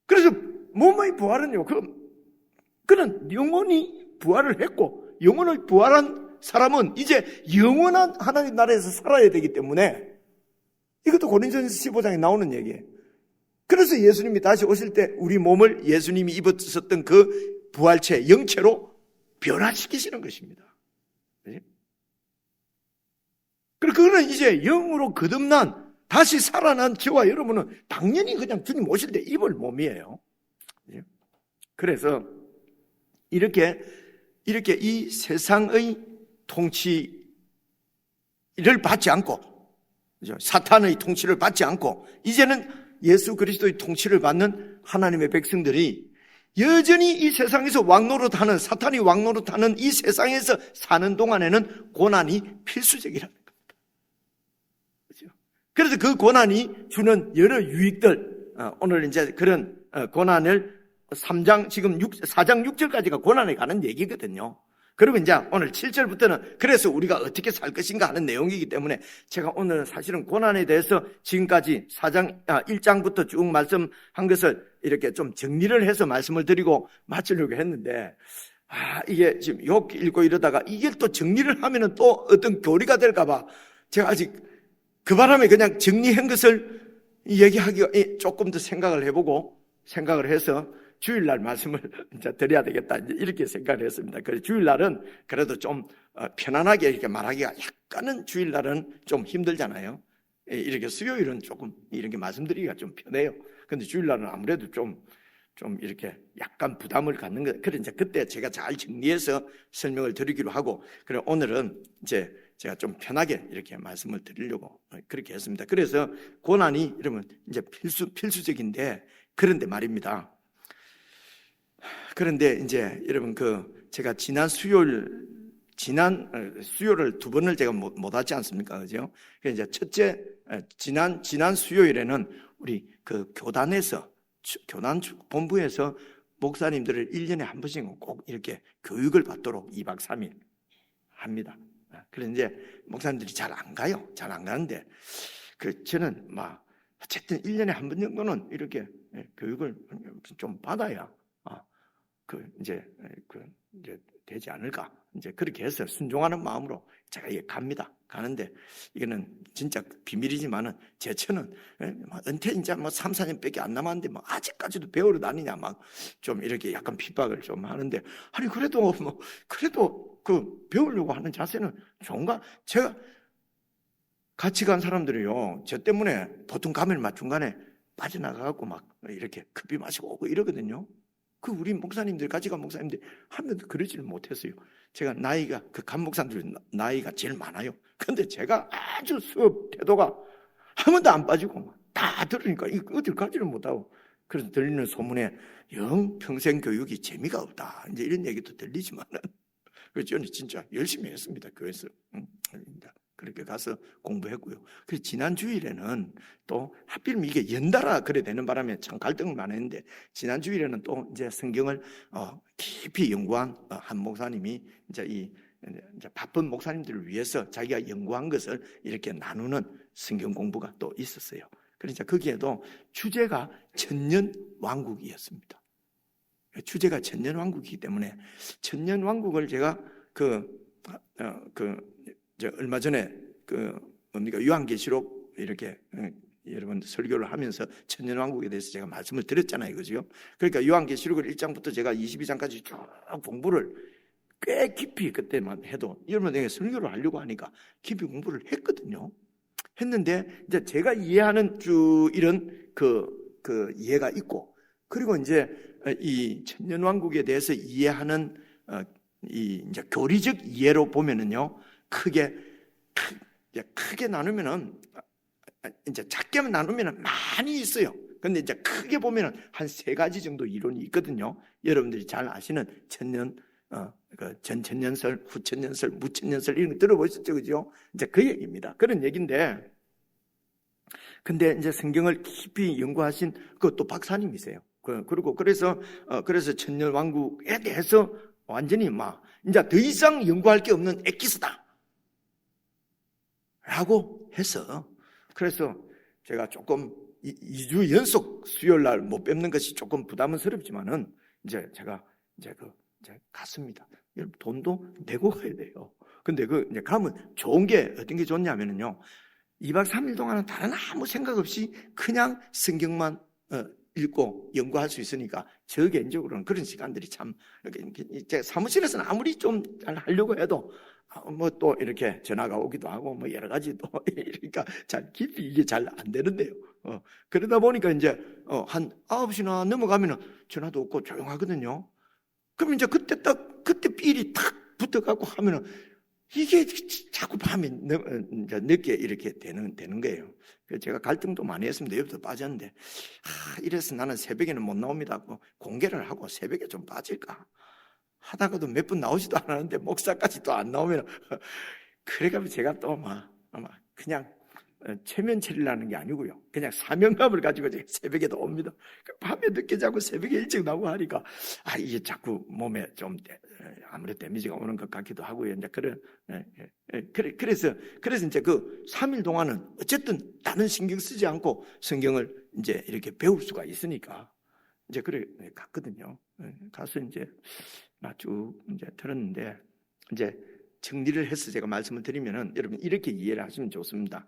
그래서 몸의 부활은요, 그는 영혼이 부활을 했고, 영혼의 부활한 사람은 이제 영원한 하나님 나라에서 살아야 되기 때문에, 이것도 고린도전서 15장에 나오는 얘기예요. 그래서 예수님이 다시 오실 때 우리 몸을 예수님이 입었었던 그 부활체, 영체로 변화시키시는 것입니다. 그리고 그거는 이제 영으로 거듭난, 다시 살아난 저와 여러분은 당연히 그냥 주님 오실 때 입을 몸이에요. 그래서 이렇게 이 세상의 통치를 받지 않고, 사탄의 통치를 받지 않고, 이제는 예수 그리스도의 통치를 받는 하나님의 백성들이 여전히 이 세상에서 왕노릇하는, 사탄이 왕노릇하는 이 세상에서 사는 동안에는 고난이 필수적이라는 겁니다. 그렇죠? 그래서 그 고난이 주는 여러 유익들, 오늘 이제 그런 고난을 4장 6절까지가 고난에 관한 얘기거든요. 그리고 이제 오늘 7절부터는 그래서 우리가 어떻게 살 것인가 하는 내용이기 때문에 제가 오늘 사실은 고난에 대해서 지금까지 1장부터 쭉 말씀한 것을 이렇게 좀 정리를 해서 말씀을 드리고 마치려고 했는데, 이게 지금 욕 읽고 이러다가 이게 또 정리를 하면은 또 어떤 교리가 될까봐 제가 아직 그 바람에 그냥 정리한 것을 얘기하기가 조금 더 생각을 해보고 생각을 해서 주일날 말씀을 이제 드려야 되겠다, 이렇게 생각을 했습니다. 그래서 주일날은 그래도 좀 편안하게 이렇게 말하기가, 약간은 주일날은 좀 힘들잖아요. 이렇게 수요일은 조금 이렇게 말씀드리기가 좀 편해요. 근데 주일날은 아무래도 좀 이렇게 약간 부담을 갖는 거. 그래 이제 그때 제가 잘 정리해서 설명을 드리기로 하고, 그래 오늘은 이제 제가 좀 편하게 이렇게 말씀을 드리려고 그렇게 했습니다. 그래서 고난이 여러분 이제 필수적인데, 그런데 말입니다. 그런데 이제 여러분 제가 지난 수요일을 2번을 제가 못 하지 않습니까? 그죠? 그래서 이제 첫째, 지난 수요일에는 우리 교단에서, 교단 본부에서 목사님들을 1년에 한 번씩 꼭 이렇게 교육을 받도록 2박 3일 합니다. 그래서 이제 목사님들이 잘 안 가요. 잘 안 가는데, 저는 어쨌든 1년에 한 번 정도는 이렇게 교육을 좀 받아야 이제 되지 않을까. 이제 그렇게 해서 순종하는 마음으로 제가 갑니다. 가는데, 이거는 진짜 비밀이지만은, 제 처는, 은퇴 이제 3, 4년밖에 안 남았는데, 아직까지도 배우러 다니냐, 좀 이렇게 약간 핍박을 좀 하는데, 아니, 그래도 배우려고 하는 자세는 좋은가? 제가 같이 간 사람들이요, 저 때문에 보통 가면 중간에 빠져나가갖고 이렇게 커피 마시고 오고 이러거든요. 우리 목사님들, 같이 간 목사님들 한 명도 그러지를 못했어요. 제가 나이가, 간 목사님들 나이가 제일 많아요. 근데 제가 아주 수업 태도가 한 번도 안 빠지고 다 들으니까 어딜 가지를 못하고, 그래서 들리는 소문에 평생 교육이 재미가 없다, 이제 이런 얘기도 들리지만은, 그래서 저는 진짜 열심히 했습니다. 교회에서. 그렇게 가서 공부했고요. 그래서 지난 주일에는 또 하필이면 이게 연달아 그래 되는 바람에 참 갈등을 많이 했는데, 지난 주일에는 또 이제 성경을 깊이 연구한 한 목사님이 이제 바쁜 목사님들을 위해서 자기가 연구한 것을 이렇게 나누는 성경 공부가 또 있었어요. 그러니까 거기에도 주제가 천년왕국이었습니다. 주제가 천년왕국이기 때문에 천년왕국을 제가 얼마 전에 요한계시록 이렇게 여러분 설교를 하면서 천년왕국에 대해서 제가 말씀을 드렸잖아요, 그죠? 그러니까 요한계시록을 1장부터 제가 22장까지 쭉 공부를 꽤 깊이 그때만 해도 여러분 내가 설교를 하려고 하니까 깊이 공부를 했거든요. 했는데 이제 제가 이해하는 이런 그 이해가 있고, 그리고 이제 이 천년왕국에 대해서 이해하는 이 이제 교리적 이해로 보면은요, 크게 나누면은 이제 작게만 나누면은 많이 있어요. 근데 이제 크게 보면은 한 3가지 정도 이론이 있거든요. 여러분들이 잘 아시는 그 전천년설, 후천년설, 무천년설 이런 거 들어보셨죠, 그죠? 이제 그 얘기입니다. 그런 얘기인데, 근데 이제 성경을 깊이 연구하신 그것도 박사님이세요. 그리고 그래서 천년왕국에 대해서 완전히 이제 더 이상 연구할 게 없는 엑기스다 라고 해서, 그래서 제가 조금 2주 연속 수요일 날 못 뵙는 것이 조금 부담스럽지만은 이제 제가 이제 갔습니다. 여러분 돈도 내고 가야 돼요. 근데 이제 가면 좋은 게 어떤 게 좋냐면은요, 2박 3일 동안은 다른 아무 생각 없이 그냥 성경만 읽고 연구할 수 있으니까 저 개인적으로는 그런 시간들이 참, 제 사무실에서는 아무리 좀 잘 하려고 해도 뭐 또 이렇게 전화가 오기도 하고 뭐 여러 가지 또 그러니까 잘 깊이 이게 잘 안 되는데요. 그러다 보니까 이제 한 9시나 넘어가면은 전화도 없고 조용하거든요. 그럼 이제 그때 삘이 탁 붙어갖고 하면은 이게 자꾸 밤에 이제 늦게 이렇게 되는 거예요. 그래서 제가 갈등도 많이 했습니다. 여기서 빠졌는데, 이래서 나는 새벽에는 못 나옵니다. 공개를 하고 새벽에 좀 빠질까 하다가도 몇 분 나오지도 않았는데 목사까지 또 안 나오면 그래가지고 제가 또 아마 그냥 체면 처리라는 게 아니고요, 그냥 사명감을 가지고 제가 새벽에도 옵니다. 밤에 늦게 자고 새벽에 일찍 나오고 하니까 이게 자꾸 몸에 좀 아무래도 데미지가 오는 것 같기도 하고요. 이제 그래서 이제 그 3일 동안은 어쨌든 다른 신경 쓰지 않고 성경을 이제 이렇게 배울 수가 있으니까 이제 갔거든요. 가서 이제 쭉 이제 들었는데, 이제 정리를 해서 제가 말씀을 드리면은 여러분 이렇게 이해를 하시면 좋습니다.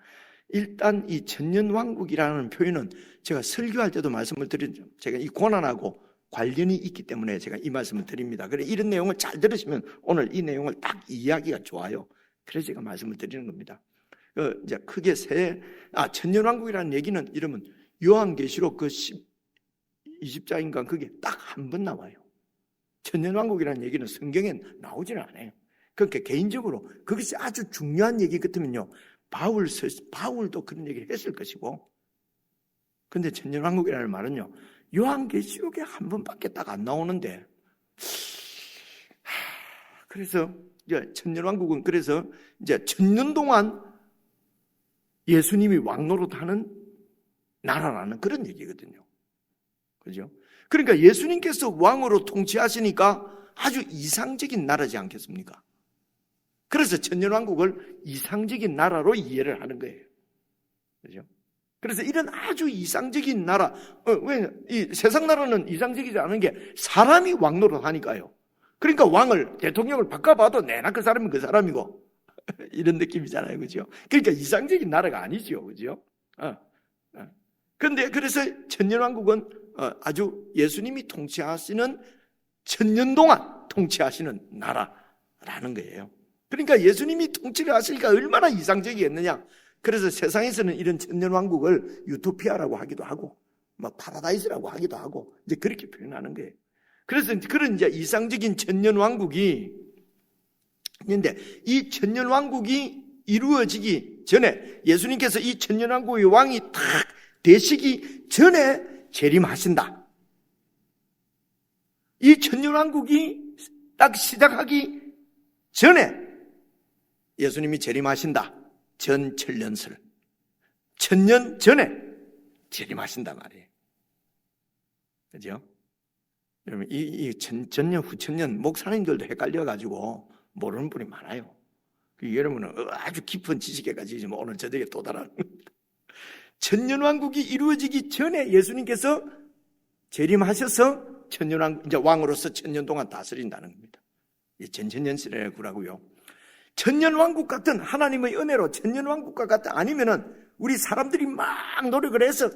일단 이 천년왕국이라는 표현은 제가 설교할 때도 말씀을 드렸죠. 제가 이 고난하고 관련이 있기 때문에 제가 이 말씀을 드립니다. 그래 이런 내용을 잘 들으시면 오늘 이 내용을 딱 이해하기가 좋아요. 그래서 제가 말씀을 드리는 겁니다. 이제 크게 천년왕국이라는 얘기는 여러분 요한계시록 20장인가 그게 딱 한 번 나와요. 천년왕국이라는 얘기는 성경엔 나오지는 않아요. 그러니까 개인적으로 그것이 아주 중요한 얘기 같으면요, 바울도 그런 얘기를 했을 것이고, 근데 천년왕국이라는 말은요, 요한계시록에 한 번밖에 딱 안 나오는데, 그래서 이제 천년왕국은 그래서 이제 1000년 동안 예수님이 왕노릇하는 나라라는 그런 얘기거든요. 그죠? 그러니까 예수님께서 왕으로 통치하시니까 아주 이상적인 나라지 않겠습니까? 그래서 천년왕국을 이상적인 나라로 이해를 하는 거예요. 그죠? 그래서 이런 아주 이상적인 나라, 왜 이 세상 나라는 이상적이지 않은 게 사람이 왕노릇 하니까요. 그러니까 대통령을 바꿔봐도 내나 그 사람은 그 사람이고 이런 느낌이잖아요, 그죠? 그러니까 이상적인 나라가 아니죠, 그죠? 그런데 그래서 천년왕국은 아주 예수님이 통치하시는 1000년 동안 통치하시는 나라라는 거예요. 그러니까 예수님이 통치를 하시니까 얼마나 이상적이겠느냐. 그래서 세상에서는 이런 천년왕국을 유토피아라고 하기도 하고 파라다이스라고 하기도 하고 이제 그렇게 표현하는 거예요. 그래서 그런 이제 이상적인 천년왕국이 있는데, 이 천년왕국이 이루어지기 전에 예수님께서 이 천년왕국의 왕이 딱 되시기 전에 재림하신다. 이 천년왕국이 딱 시작하기 전에 예수님이 재림하신다. 전천년설. 1000년 전에 재림하신단 말이에요. 그죠? 여러분, 이 전년, 후천년, 목사님들도 헷갈려가지고 모르는 분이 많아요. 여러분은 아주 깊은 지식에 가지고 오늘 저에게 또 다른 천년왕국이 이루어지기 전에 예수님께서 재림하셔서 천년왕국, 이제 왕으로서 1000년 동안 다스린다는 겁니다. 이 전천년설이라고요. 천년왕국 같은 하나님의 은혜로 천년왕국과 같은 아니면은 우리 사람들이 막 노력을 해서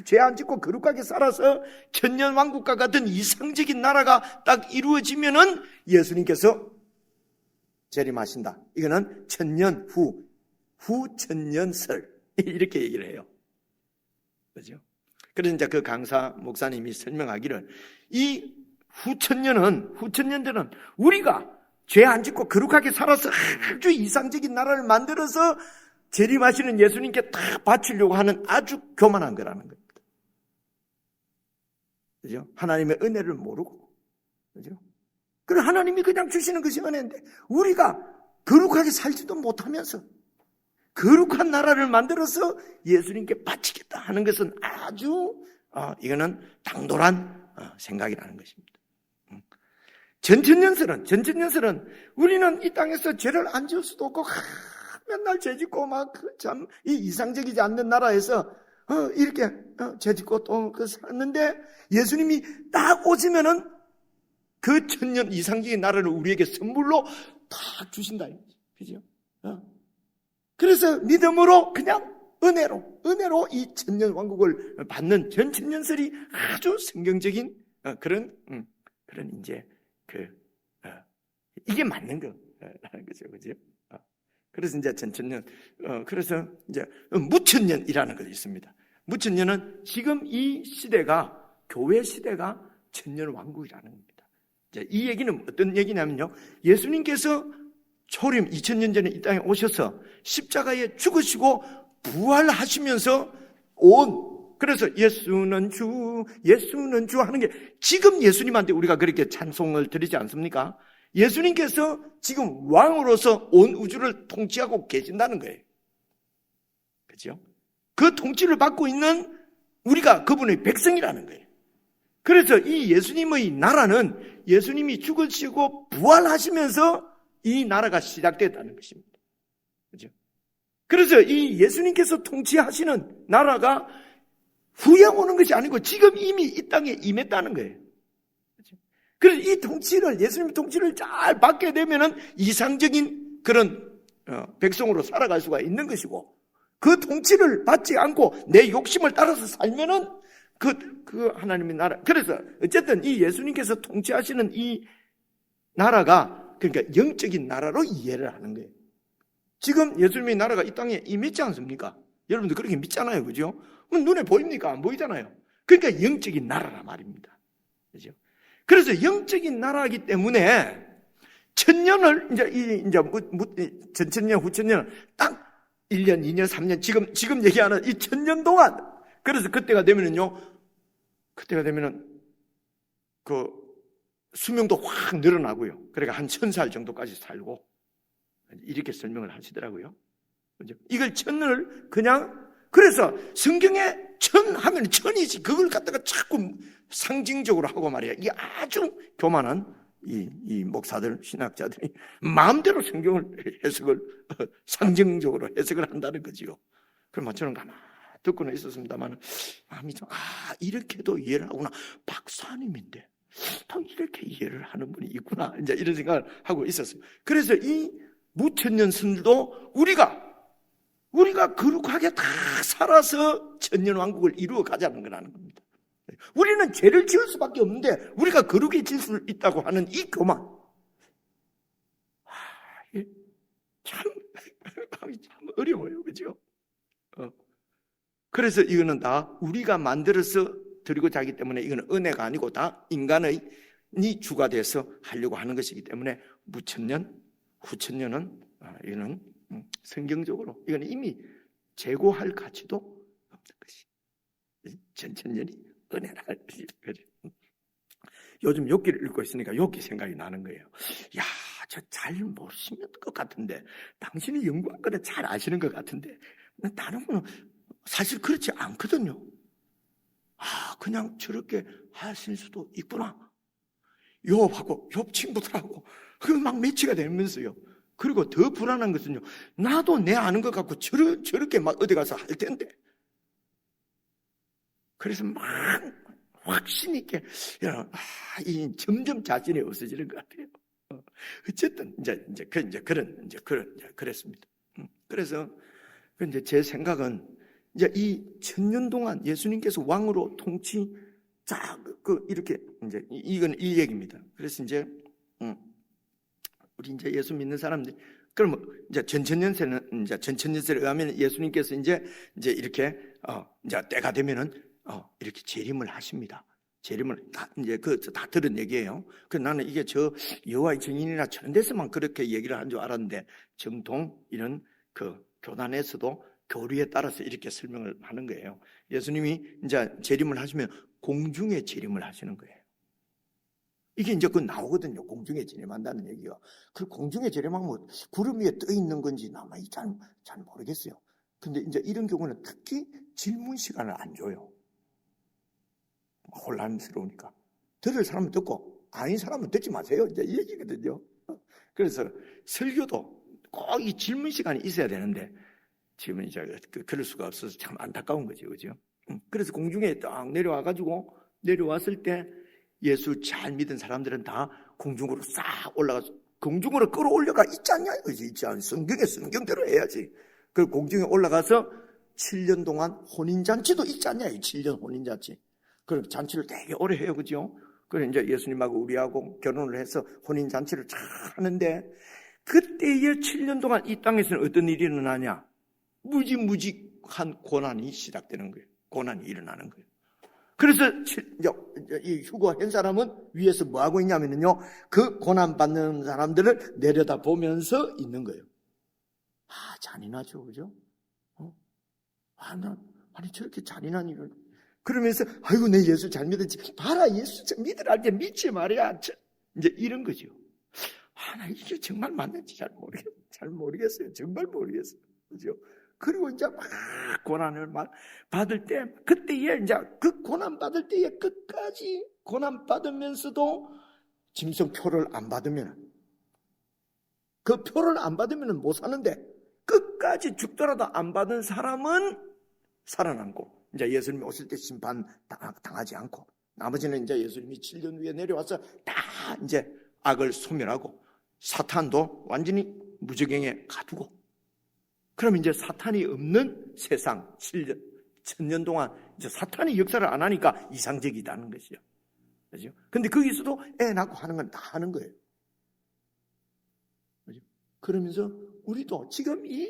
죄 안 짓고 거룩하게 살아서 천년왕국과 같은 이상적인 나라가 딱 이루어지면은 예수님께서 재림하신다. 이거는 천년 후천년설 이렇게 얘기를 해요. 그죠? 그래서 이제 그 강사 목사님이 설명하기를 이 후천년들은 우리가 죄 안 짓고 거룩하게 살아서 아주 이상적인 나라를 만들어서 재림하시는 예수님께 다 바치려고 하는 아주 교만한 거라는 겁니다. 그죠? 하나님의 은혜를 모르고, 그죠? 그래, 하나님이 그냥 주시는 것이 은혜인데, 우리가 거룩하게 살지도 못하면서, 거룩한 나라를 만들어서 예수님께 바치겠다 하는 것은 아주, 이거는 당돌한 생각이라는 것입니다. 전천년설은 우리는 이 땅에서 죄를 안 지을 수도 없고, 맨날 죄 짓고 참 이 이상적이지 않는 나라에서 이렇게 죄 짓고 또 샀는데 예수님이 딱 오시면은 그 천년 이상적인 나라를 우리에게 선물로 딱 주신다. 그죠? 그래서 믿음으로 그냥 은혜로 이 천년 왕국을 받는 전천년설이 아주 성경적인 그런 이제 이게 맞는 거라는 거죠. 그죠? 그래서 이제 전천년, 그래서 이제 무천년이라는 것이 있습니다. 무천년은 지금 이 시대가, 교회 시대가 천년 왕국이라는 겁니다. 이제 이 얘기는 어떤 얘기냐면요. 예수님께서 초림 2000년 전에 이 땅에 오셔서 십자가에 죽으시고 부활하시면서 그래서 예수는 주 하는 게 지금 예수님한테 우리가 그렇게 찬송을 드리지 않습니까? 예수님께서 지금 왕으로서 온 우주를 통치하고 계신다는 거예요. 그렇죠? 그 통치를 받고 있는 우리가 그분의 백성이라는 거예요. 그래서 이 예수님의 나라는 예수님이 죽으시고 부활하시면서 이 나라가 시작됐다는 것입니다. 그렇죠? 그래서 이 예수님께서 통치하시는 나라가 후에 오는 것이 아니고 지금 이미 이 땅에 임했다는 거예요. 그래서 이 통치를, 예수님의 통치를 잘 받게 되면은 이상적인 그런 백성으로 살아갈 수가 있는 것이고, 그 통치를 받지 않고 내 욕심을 따라서 살면은 그 하나님의 나라. 그래서 어쨌든 이 예수님께서 통치하시는 이 나라가 그러니까 영적인 나라로 이해를 하는 거예요. 지금 예수님의 나라가 이 땅에 임했지 않습니까? 여러분들 그렇게 믿잖아요. 그죠? 눈에 보입니까? 안 보이잖아요. 그러니까 영적인 나라란 말입니다. 그죠? 그래서 영적인 나라이기 때문에 천년을 전천년, 후천년은 딱 1년, 2년, 3년 지금 얘기하는 이 천년 동안 그래서 그때가 되면은 그 수명도 확 늘어나고요. 그러니까 한 1000살 정도까지 살고 이렇게 설명을 하시더라고요. 그죠? 이걸 천을 그냥 그래서 성경에 천 하면 천이지 그걸 갖다가 자꾸 상징적으로 하고 말이야. 이게 아주 교만한 이 목사들, 신학자들이 마음대로 성경을 상징적으로 해석을 한다는 거지요. 그럼 저는 가만히 듣고는 있었습니다만 마음이 좀 이렇게도 이해를 하구나. 박사님인데 또 이렇게 이해를 하는 분이 있구나. 이제 이런 생각을 하고 있었어요. 그래서 이 무천년선도 우리가 거룩하게 다 살아서 천년왕국을 이루어 가자는 거라는 겁니다. 우리는 죄를 지을 수밖에 없는데 우리가 거룩해질 수 있다고 하는 이 교만. 참 어려워요. 그죠? 그래서 이거는 다 우리가 만들어서 드리고자 하기 때문에 이거는 은혜가 아니고 다 인간의 주가 돼서 하려고 하는 것이기 때문에 무천년, 후천년은 이거는 성경적으로 이거는 이미 재고할 가치도 없는 것이 전천년이 은혜라. 요즘 욥기를 읽고 있으니까 욥기 생각이 나는 거예요. 야, 저 잘 모르시는 것 같은데 당신이 연구한 거는 잘 아시는 것 같은데 다른 거는 사실 그렇지 않거든요. 그냥 저렇게 하실 수도 있구나. 욥하고 욥 친구들하고 막 매치가 되면서요. 그리고 더 불안한 것은요. 나도 내 아는 것 같고 저렇게 막 어디 가서 할 텐데. 그래서 막 확신 있게 점점 자신이 없어지는 것 같아요. 어쨌든 그랬습니다. 그래서 이제 제 생각은 이제 이 1000년 동안 예수님께서 왕으로 통치, 자, 이렇게, 이제, 이건 이 얘기입니다. 그래서 이제, 우리 이제 예수 믿는 사람들, 그러면 이제 전천년세는, 이제 전천년세에 의하면 예수님께서 이제 이렇게, 이제 때가 되면은, 이렇게 재림을 하십니다. 재림을 이제 다 들은 얘기예요. 그래서 나는 이게 저 여호와의 증인이나 저런 데서만 그렇게 얘기를 한 줄 알았는데, 정통 이런 교단에서도 교리에 따라서 이렇게 설명을 하는 거예요. 예수님이 이제 재림을 하시면 공중에 재림을 하시는 거예요. 이게 이제 나오거든요. 공중에 재림한다는 얘기가. 그 공중에 재림하면 구름 위에 떠 있는 건지 나만 잘 모르겠어요. 근데 이제 이런 경우는 특히 질문 시간을 안 줘요. 혼란스러우니까. 들을 사람은 듣고 아닌 사람은 듣지 마세요. 이제 이 얘기거든요. 그래서 설교도 꼭 이 질문 시간이 있어야 되는데 지금은 이제 그럴 수가 없어서 참 안타까운 거죠. 그죠? 그래서 공중에 딱 내려왔을 때 예수 잘 믿은 사람들은 다 공중으로 싹 올라가서 공중으로 끌어올려가 있지 않냐? 있지 않냐? 성경대로 해야지. 그 공중에 올라가서 7년 동안 혼인잔치도 있지 않냐? 7년 혼인잔치. 그럼 잔치를 되게 오래 해요. 그죠? 그래 이제 예수님하고 우리하고 결혼을 해서 혼인잔치를 잘 하는데 그때의 7년 동안 이 땅에서는 어떤 일이 일어나냐? 무지무지한 고난이 시작되는 거예요. 고난이 일어나는 거예요. 그래서 이 휴거한 사람은 위에서 뭐 하고 있냐면요, 그 고난 받는 사람들을 내려다 보면서 있는 거예요. 잔인하죠, 그죠? 아니 저렇게 잔인한 일을 그러면서 아이고 내 예수 잘 믿었지. 봐라 예수 잘 믿으라 이제 믿지 말이야. 이제 이런 거죠. 나 이게 정말 맞는지 잘 모르겠어요. 정말 모르겠어요, 그죠? 그리고 이제 막 고난을 받을 때, 그때에 이제 그 고난 받을 때에 끝까지 고난 받으면서도 짐승표를 안 받으면, 그 표를 안 받으면 못 사는데 끝까지 죽더라도 안 받은 사람은 살아남고, 이제 예수님이 오실 때 심판 당하지 않고, 나머지는 이제 예수님이 7년 후에 내려와서 다 이제 악을 소멸하고 사탄도 완전히 무적행에 가두고, 그럼 이제 사탄이 없는 세상 1000년 동안 이제 사탄이 역사를 안 하니까 이상적이다는 것이죠. 그죠? 근데 거기서도 애 낳고 하는 건 다 하는 거예요. 그죠? 그러면서 우리도 지금 이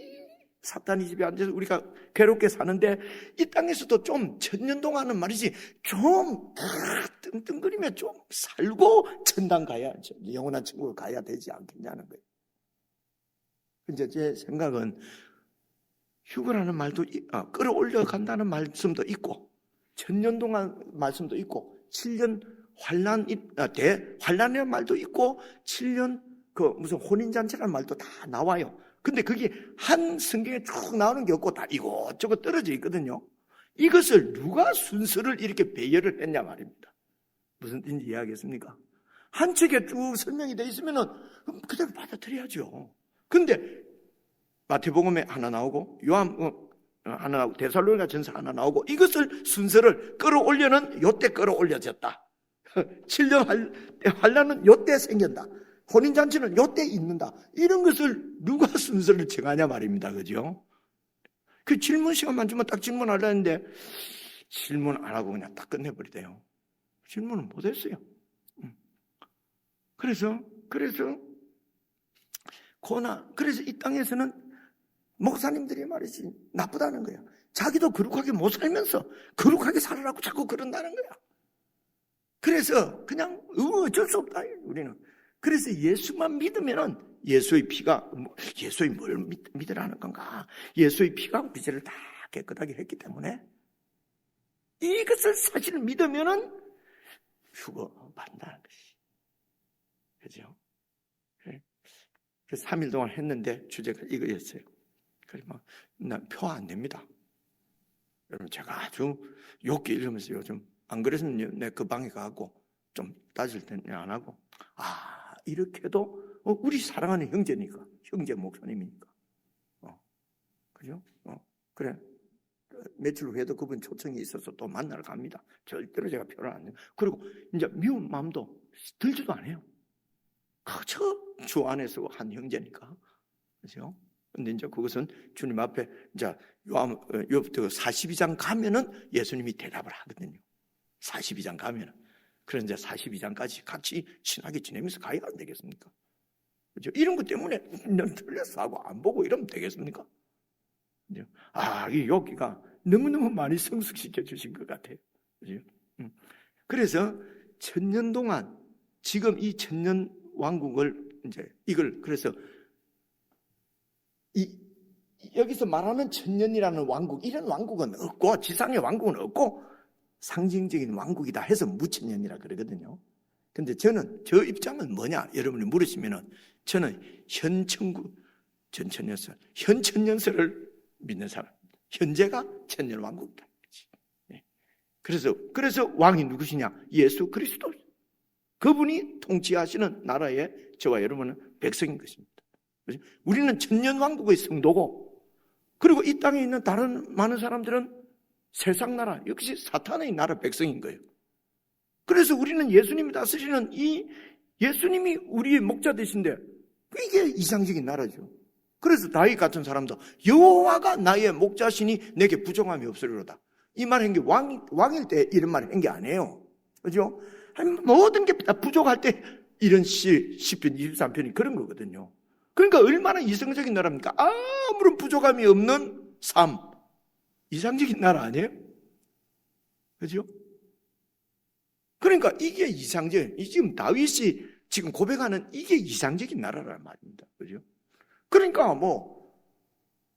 사탄이 집에 앉아서 우리가 괴롭게 사는데 이 땅에서도 좀 1000년 동안은 말이지 좀 뜬뜬거리며 좀 살고 천당 가야, 영원한 천국을 가야 되지 않겠냐는 거예요. 이제 제 생각은 휴거라는 말도 끌어올려 간다는 말씀도 있고 1000년 동안 말씀도 있고 7년 대환란이라는 말도 있고 7년 무슨 혼인잔치라는 말도 다 나와요. 근데 그게 한 성경에 쭉 나오는 게 없고 다 이것저것 떨어져 있거든요. 이것을 누가 순서를 이렇게 배열을 했냐 말입니다. 무슨 뜻인지 이해하겠습니까? 한 책에 쭉 설명이 돼 있으면은 그대로 받아들여야죠. 근데 마태복음에 하나 나오고 요한 하나 나오고 데살로니가 전서 하나 나오고 이것을 순서를 끌어올려는 요때 끌어올려졌다. 7년 환란은 요때 생긴다. 혼인잔치는 요때 있는다. 이런 것을 누가 순서를 정하냐 말입니다. 그죠? 그 질문 시간만 주면 딱 질문하려는데 질문 안 하고 그냥 딱 끝내버리대요. 질문은 못했어요. 그래서 이 땅에서는 목사님들이 말이지 나쁘다는 거야. 자기도 거룩하게 못 살면서 거룩하게 살으라고 자꾸 그런다는 거야. 그래서 그냥 어쩔 수 없다 우리는. 그래서 예수만 믿으면은 예수의 피가 예수의 뭘 믿으라는 건가? 예수의 피가 우리 죄를 다 깨끗하게 했기 때문에 이것을 사실 믿으면은 휴거 받는다는 것이. 그죠? 그래서 3일 동안 했는데 주제가 이거였어요. 그래서 표 안 됩니다. 여러분 제가 아주 욕기 이러면서 요즘 안 그랬으면 내 그 방에 가고 좀 따질 때는 안 하고 이렇게도 우리 사랑하는 형제니까 형제 목사님이니까 그죠? 그래 며칠 후에도 그분 초청이 있어서 또 만나러 갑니다. 절대로 제가 표를 안 내요. 그리고 이제 미운 마음도 들지도 않아요. 그저 주 안에서 한 형제니까 그죠? 근데 이제 그것은 주님 앞에 이제 요부터 42장 가면은 예수님이 대답을 하거든요. 42장 가면은. 그런 이제 42장까지 같이 친하게 지내면서 가야 안 되겠습니까? 그죠? 이런 것 때문에 넌 틀렸어 하고 안 보고 이러면 되겠습니까? 그죠? 이 여기가 너무너무 많이 성숙시켜 주신 것 같아요. 그죠? 그래서 1000년 동안 지금 이 1000년 왕국을 이제 이걸 그래서 여기서 말하는 1000년이라는 왕국, 이런 왕국은 없고, 지상의 왕국은 없고, 상징적인 왕국이다 해서 무천년이라 그러거든요. 근데 저는, 저 입장은 뭐냐? 여러분이 물으시면은, 저는 현천국, 전천년설, 현천년설을 믿는 사람입니다. 현재가 천년 왕국이다. 그래서 왕이 누구시냐? 예수 그리스도. 그분이 통치하시는 나라의 저와 여러분은 백성인 것입니다. 우리는 천년 왕국의 성도고, 그리고 이 땅에 있는 다른 많은 사람들은 세상 나라, 역시 사탄의 나라 백성인 거예요. 그래서 우리는 예수님이 다스리는 이 예수님이 우리의 목자 되신데, 이게 이상적인 나라죠. 그래서 다윗 같은 사람도 여호와가 나의 목자시니 내게 부정함이 없으리로다. 이 말 한 게 왕일 때 이런 말 한 게 아니에요. 그죠? 모든 게 다 부족할 때 이런 시편 23편이 그런 거거든요. 그러니까 얼마나 이상적인 나라입니까? 아무런 부족함이 없는 삶. 이상적인 나라 아니에요? 그죠? 그러니까 이게 지금 다윗이 지금 고백하는 이게 이상적인 나라란 말입니다. 그죠? 그러니까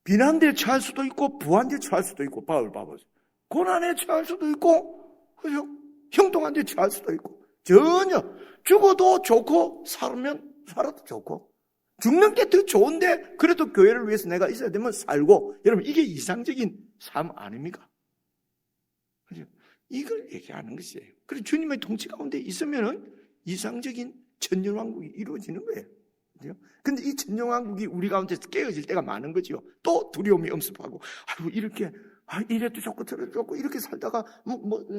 비난대에 처할 수도 있고, 부한대에 처할 수도 있고, 바울 봐보세요. 고난에 처할 수도 있고, 그죠? 형통한데 처할 수도 있고, 전혀 죽어도 좋고, 살아도 좋고, 죽는 게 더 좋은데, 그래도 교회를 위해서 내가 있어야 되면 살고, 여러분, 이게 이상적인 삶 아닙니까? 그죠? 이걸 얘기하는 것이에요. 그래서 주님의 통치 가운데 있으면은 이상적인 천년왕국이 이루어지는 거예요. 그죠? 근데 이 천년왕국이 우리 가운데서 깨어질 때가 많은 거죠. 또 두려움이 엄습하고, 이렇게, 이래도 좋고 저래도 좋고 이렇게 살다가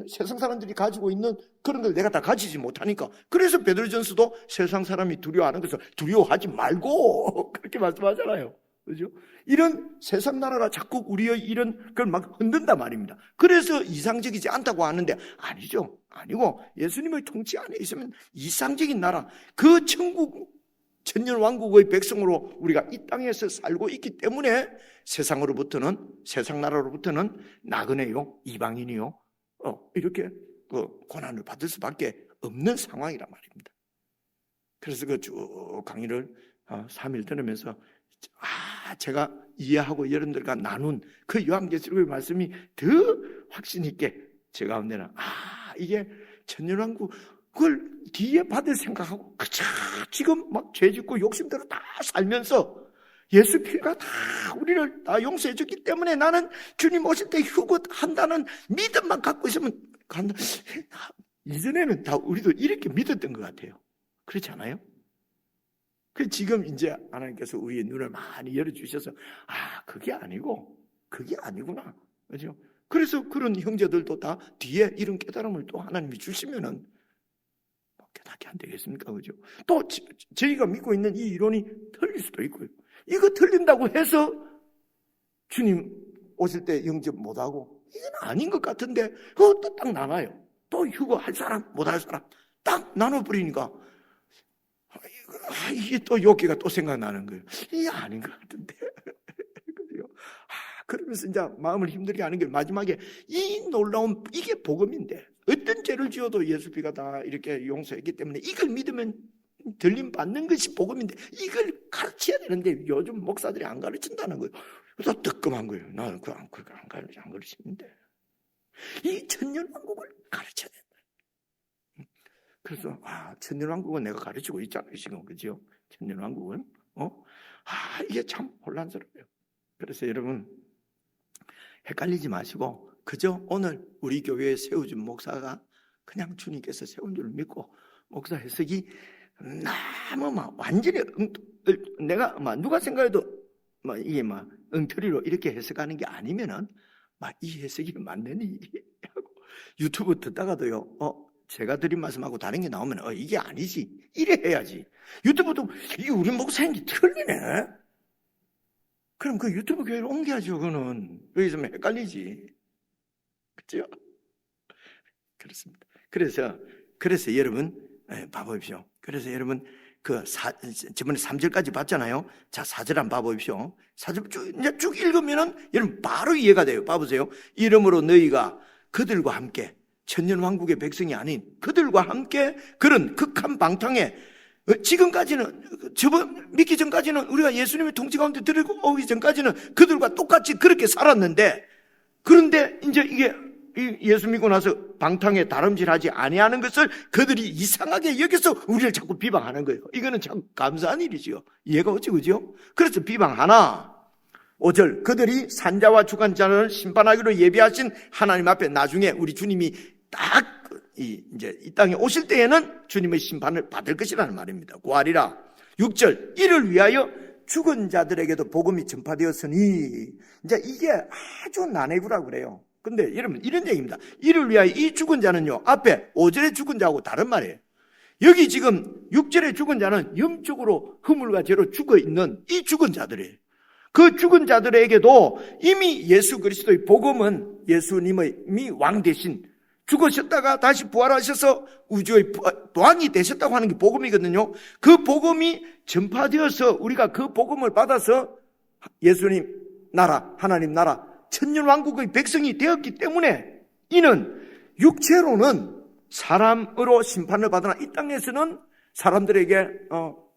세상 사람들이 가지고 있는 그런 걸 내가 다 가지지 못하니까. 그래서 베드로전서도 세상 사람이 두려워하는 것을 두려워하지 말고 그렇게 말씀하잖아요. 그죠? 이런 세상 나라가 자꾸 우리의 이런 걸 막 흔든단 말입니다. 그래서 이상적이지 않다고 하는데 아니죠. 아니고 예수님의 통치 안에 있으면 이상적인 나라, 그 천국, 천년 왕국의 백성으로 우리가 이 땅에서 살고 있기 때문에 세상 나라로부터는 나그네요, 이방인이요, 이렇게 고난을 받을 수밖에 없는 상황이란 말입니다. 그래서 그 쭉 강의를 3일 들으면서 제가 이해하고 여러분들과 나눈 그 요한계시록의 말씀이 더 확신 있게 제 가운데는 이게 천년왕국 그걸 뒤에 받을 생각하고 그저 지금 막 죄짓고 욕심대로 다 살면서 예수 피가 다 우리를 다 용서해 줬기 때문에 나는 주님 오실 때 휴거한다는 믿음만 갖고 있으면 간다. 이전에는 다 우리도 이렇게 믿었던 것 같아요. 그렇지 않아요? 그 지금 이제 하나님께서 우리의 눈을 많이 열어주셔서 그게 아니구나. 그죠? 그래서 그런 형제들도 다 뒤에 이런 깨달음을 또 하나님이 주시면은 깨닫게 안 되겠습니까? 그죠? 또 저희가 믿고 있는 이 이론이 틀릴 수도 있고요. 이거 틀린다고 해서 주님 오실 때 영접 못하고 이건 아닌 것 같은데 그것도 딱 나눠요. 또 휴거할 사람 못할 사람 딱 나눠버리니까 이게 또 여기가 또 생각나는 거예요. 이게 아닌 것 같은데. 그죠? 그러면서 이제 마음을 힘들게 하는 게 마지막에 이 놀라운 이게 복음인데 어떤 죄를 지어도 예수 피가 다 이렇게 용서했기 때문에 이걸 믿으면 들림 받는 것이 복음인데 이걸 가르쳐야 되는데 요즘 목사들이 안 가르친다는 거예요. 그래서 뜨끔한 거예요. 나는 그거 안 가르치는데 이 천년왕국을 가르쳐야 된다. 그래서 천년왕국은 내가 가르치고 있잖아요 지금. 그죠? 천년왕국은 이게 참 혼란스러워요. 그래서 여러분 헷갈리지 마시고 그저 오늘 우리 교회에 세워준 목사가 그냥 주님께서 세운 줄 믿고 목사 해석이 너무 완전히 내가 누가 생각해도 이게 엉터리로 이렇게 해석하는 게 아니면은 이 해석이 맞는 일이라고 유튜브 듣다가도요 제가 드린 말씀하고 다른 게 나오면 이게 아니지 이래 해야지. 유튜브도 이게 우리 목사인지 틀리네. 그럼 그 유튜브 교회로 옮겨야죠. 그거는 여기 좀 헷갈리지. 그렇죠? 그렇습니다. 그래서 여러분 봐보십시오. 그래서 여러분 저번에 3절까지 봤잖아요. 자, 4절 한번 봐보십시오. 4절 이제 쭉 읽으면은 여러분 바로 이해가 돼요. 봐보세요. 이러므로 너희가 그들과 함께 천년왕국의 백성이 아닌 그들과 함께 그런 극한 방탕에 지금까지는 믿기 전까지는 우리가 예수님의 통치 가운데 들어오기 전까지는 그들과 똑같이 그렇게 살았는데, 그런데 이제 이게 예수 믿고 나서 방탕에 다름질하지 아니하는 것을 그들이 이상하게 여기서 우리를 자꾸 비방하는 거예요. 이거는 참 감사한 일이지요. 이해가 오지, 그죠? 그래서 비방하나 5절 그들이 산자와 주관자를 심판하기로 예비하신 하나님 앞에 나중에 우리 주님이 딱 이제 이 땅에 오실 때에는 주님의 심판을 받을 것이라는 말입니다. 구하리라. 6절 이를 위하여 죽은 자들에게도 복음이 전파되었으니, 이제 이게 아주 난해구라고 그래요. 근데 여러분 이런 얘기입니다. 이를 위하여 이 죽은 자는요, 앞에 5절의 죽은 자하고 다른 말이에요. 여기 지금 6절의 죽은 자는 영적으로 허물과 죄로 죽어 있는 이 죽은 자들이에요. 그 죽은 자들에게도 이미 예수 그리스도의 복음은 예수님의 왕 대신 죽으셨다가 다시 부활하셔서 우주의 왕이 되셨다고 하는 게 복음이거든요. 그 복음이 전파되어서 우리가 그 복음을 받아서 예수님 나라, 하나님 나라, 천년왕국의 백성이 되었기 때문에 이는 육체로는 사람으로 심판을 받으나 이 땅에서는 사람들에게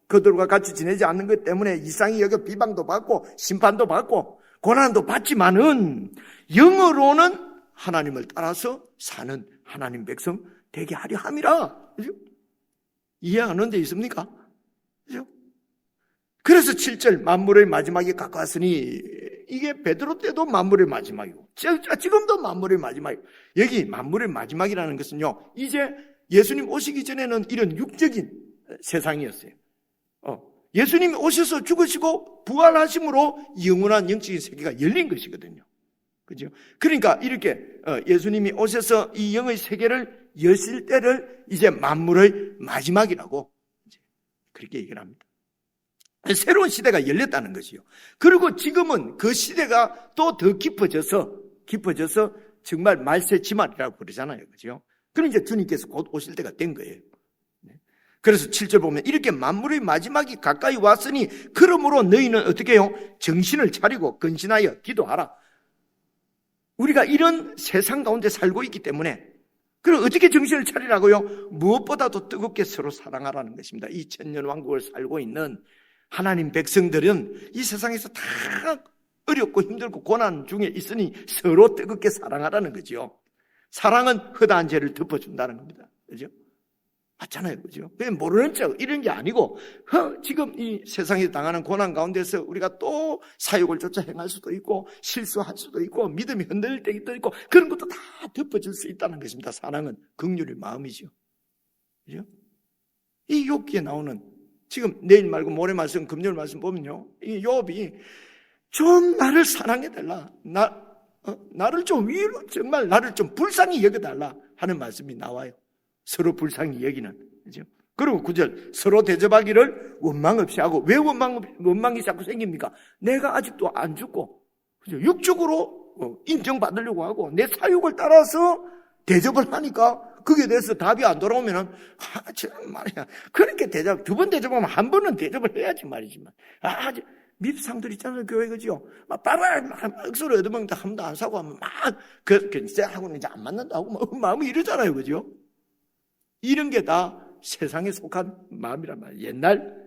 그들과 같이 지내지 않는 것 때문에 이상히 여겨 비방도 받고 심판도 받고 고난도 받지만은 영어로는 하나님을 따라서 사는 하나님 백성 되게 하려 함이라. 그죠? 이해하는 데 있습니까? 그죠? 그래서 7절 만물의 마지막이 가까웠으니, 이게 베드로 때도 만물의 마지막이고 지금도 만물의 마지막이고, 여기 만물의 마지막이라는 것은요, 이제 예수님 오시기 전에는 이런 육적인 세상이었어요. 예수님이 오셔서 죽으시고 부활하심으로 영원한 영적인 세계가 열린 것이거든요. 그죠? 그러니까 이렇게 예수님이 오셔서 이 영의 세계를 여실 때를 이제 만물의 마지막이라고 그렇게 얘기를 합니다. 새로운 시대가 열렸다는 것이요. 그리고 지금은 그 시대가 또 더 깊어져서 정말 말세지말이라고 그러잖아요. 그죠? 그럼 이제 주님께서 곧 오실 때가 된 거예요. 그래서 7절 보면 이렇게 만물의 마지막이 가까이 왔으니 그러므로 너희는 어떻게 해요? 정신을 차리고 근신하여 기도하라. 우리가 이런 세상 가운데 살고 있기 때문에, 그럼 어떻게 정신을 차리라고요? 무엇보다도 뜨겁게 서로 사랑하라는 것입니다. 이 천년왕국을 살고 있는 하나님 백성들은 이 세상에서 다 어렵고 힘들고 고난 중에 있으니 서로 뜨겁게 사랑하라는 거죠. 사랑은 허다한 죄를 덮어준다는 겁니다. 그죠? 맞잖아요. 그죠? 그냥 모르는 척 이런 게 아니고, 지금 이 세상에 당하는 고난 가운데서 우리가 또 사욕을 쫓아 행할 수도 있고, 실수할 수도 있고, 믿음이 흔들릴 때도 있고, 그런 것도 다 덮어줄 수 있다는 것입니다. 사랑은 긍휼의 마음이죠. 그죠? 이 욥기에 나오는, 지금 내일 말고 모레 말씀, 금요일 말씀 보면요, 이 욥이 좀 나를 사랑해달라, 나를 좀 위로, 정말 나를 좀 불쌍히 여겨달라 하는 말씀이 나와요. 서로 불쌍히 여기는, 그죠? 그리고 9절 서로 대접하기를 원망 없이 하고. 왜 원망이 자꾸 생깁니까? 내가 아직도 안 죽고, 그죠? 육적으로 인정받으려고 하고 내 사욕을 따라서 대접을 하니까 거기에 대해서 답이 안 돌아오면은, 참 말이야, 그렇게 두 번 대접하면 한 번은 대접을 해야지 말이지만, 밉상들 있잖아요, 교회, 그죠? 막 억수로 얻어먹는다 하면 안 사고 하면 하고는 이제 안 만난다고 마음이 이러잖아요, 그죠? 이런 게 다 세상에 속한 마음이란 말이에요.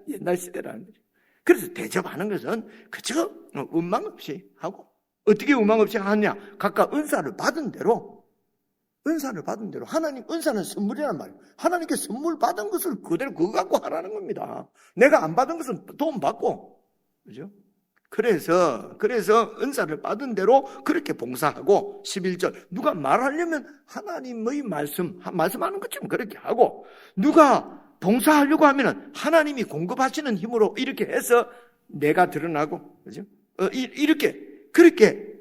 옛날 시대라는 거죠. 그래서 대접하는 것은 그저 원망 없이 하고, 어떻게 원망 없이 하느냐? 각각 은사를 받은 대로 하나님 은사는 선물이란 말이에요. 하나님께 선물 받은 것을 그대로 그거 갖고 하라는 겁니다. 내가 안 받은 것은 돈 받고, 그죠? 그래서 은사를 받은 대로 그렇게 봉사하고, 11절 누가 말하려면 하나님의 말씀하는 것처럼 그렇게 하고, 누가 봉사하려고 하면 하나님이 공급하시는 힘으로 이렇게 해서 내가 드러나고, 그죠? 그렇게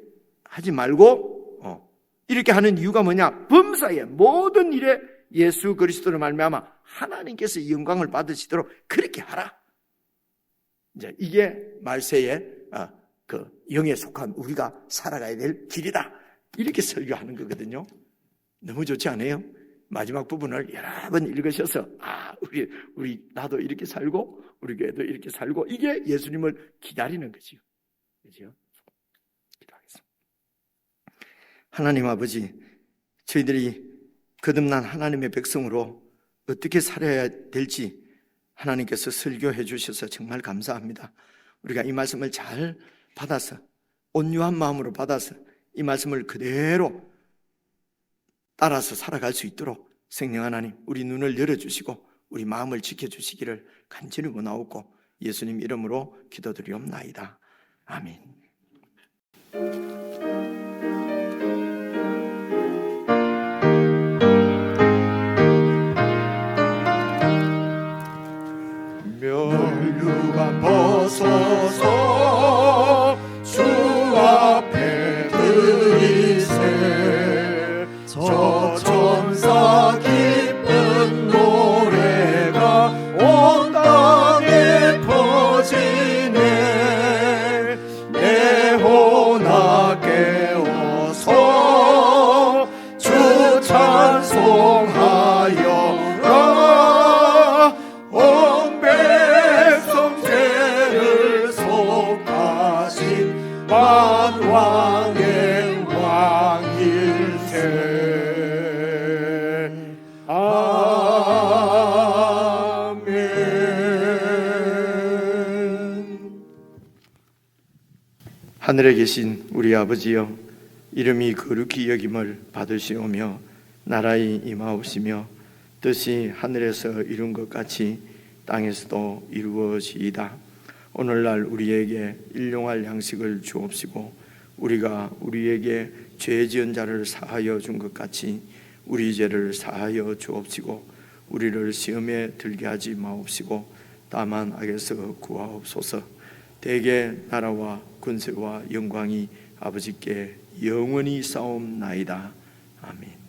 하지 말고, 이렇게 하는 이유가 뭐냐? 범사의 모든 일에 예수 그리스도를 말미암아 하나님께서 영광을 받으시도록 그렇게 하라. 이제 이게 말세의 그 영에 속한 우리가 살아가야 될 길이다. 이렇게 설교하는 거거든요. 너무 좋지 않아요? 마지막 부분을 여러 번 읽으셔서 우리 나도 이렇게 살고 우리 교회도 이렇게 살고 이게 예수님을 기다리는 거지요. 그렇죠? 기도하겠습니다. 하나님 아버지, 저희들이 거듭난 하나님의 백성으로 어떻게 살아야 될지 하나님께서 설교해 주셔서 정말 감사합니다. 우리가 이 말씀을 잘 받아서 온유한 마음으로 받아서 이 말씀을 그대로 따라서 살아갈 수 있도록 성령 하나님 우리 눈을 열어주시고 우리 마음을 지켜주시기를 간절히 원하옵고 예수님 이름으로 기도드리옵나이다. 아멘. 멸류관 벗어서 주 앞에 드리세 저 천사 기쁜 노래가 온 땅에 퍼지네 내 혼아 깨어서 주 찬송하여라 온 백성 죄를 속하신 만왕의 왕일세 아멘. 하늘에 계신 우리 아버지여, 이름이 거룩히 여김을 받으시오며 나라의 임하옵시며 뜻이 하늘에서 이룬 것 같이 땅에서도 이루어지이다. 오늘날 우리에게 일용할 양식을 주옵시고 우리가 우리에게 죄 지은 자를 사하여 준 것 같이 우리 죄를 사하여 주옵시고 우리를 시험에 들게 하지 마옵시고 다만 악에서 구하옵소서. 대개 나라와 권세와 영광이 아버지께 영원히 싸움나이다. 아멘.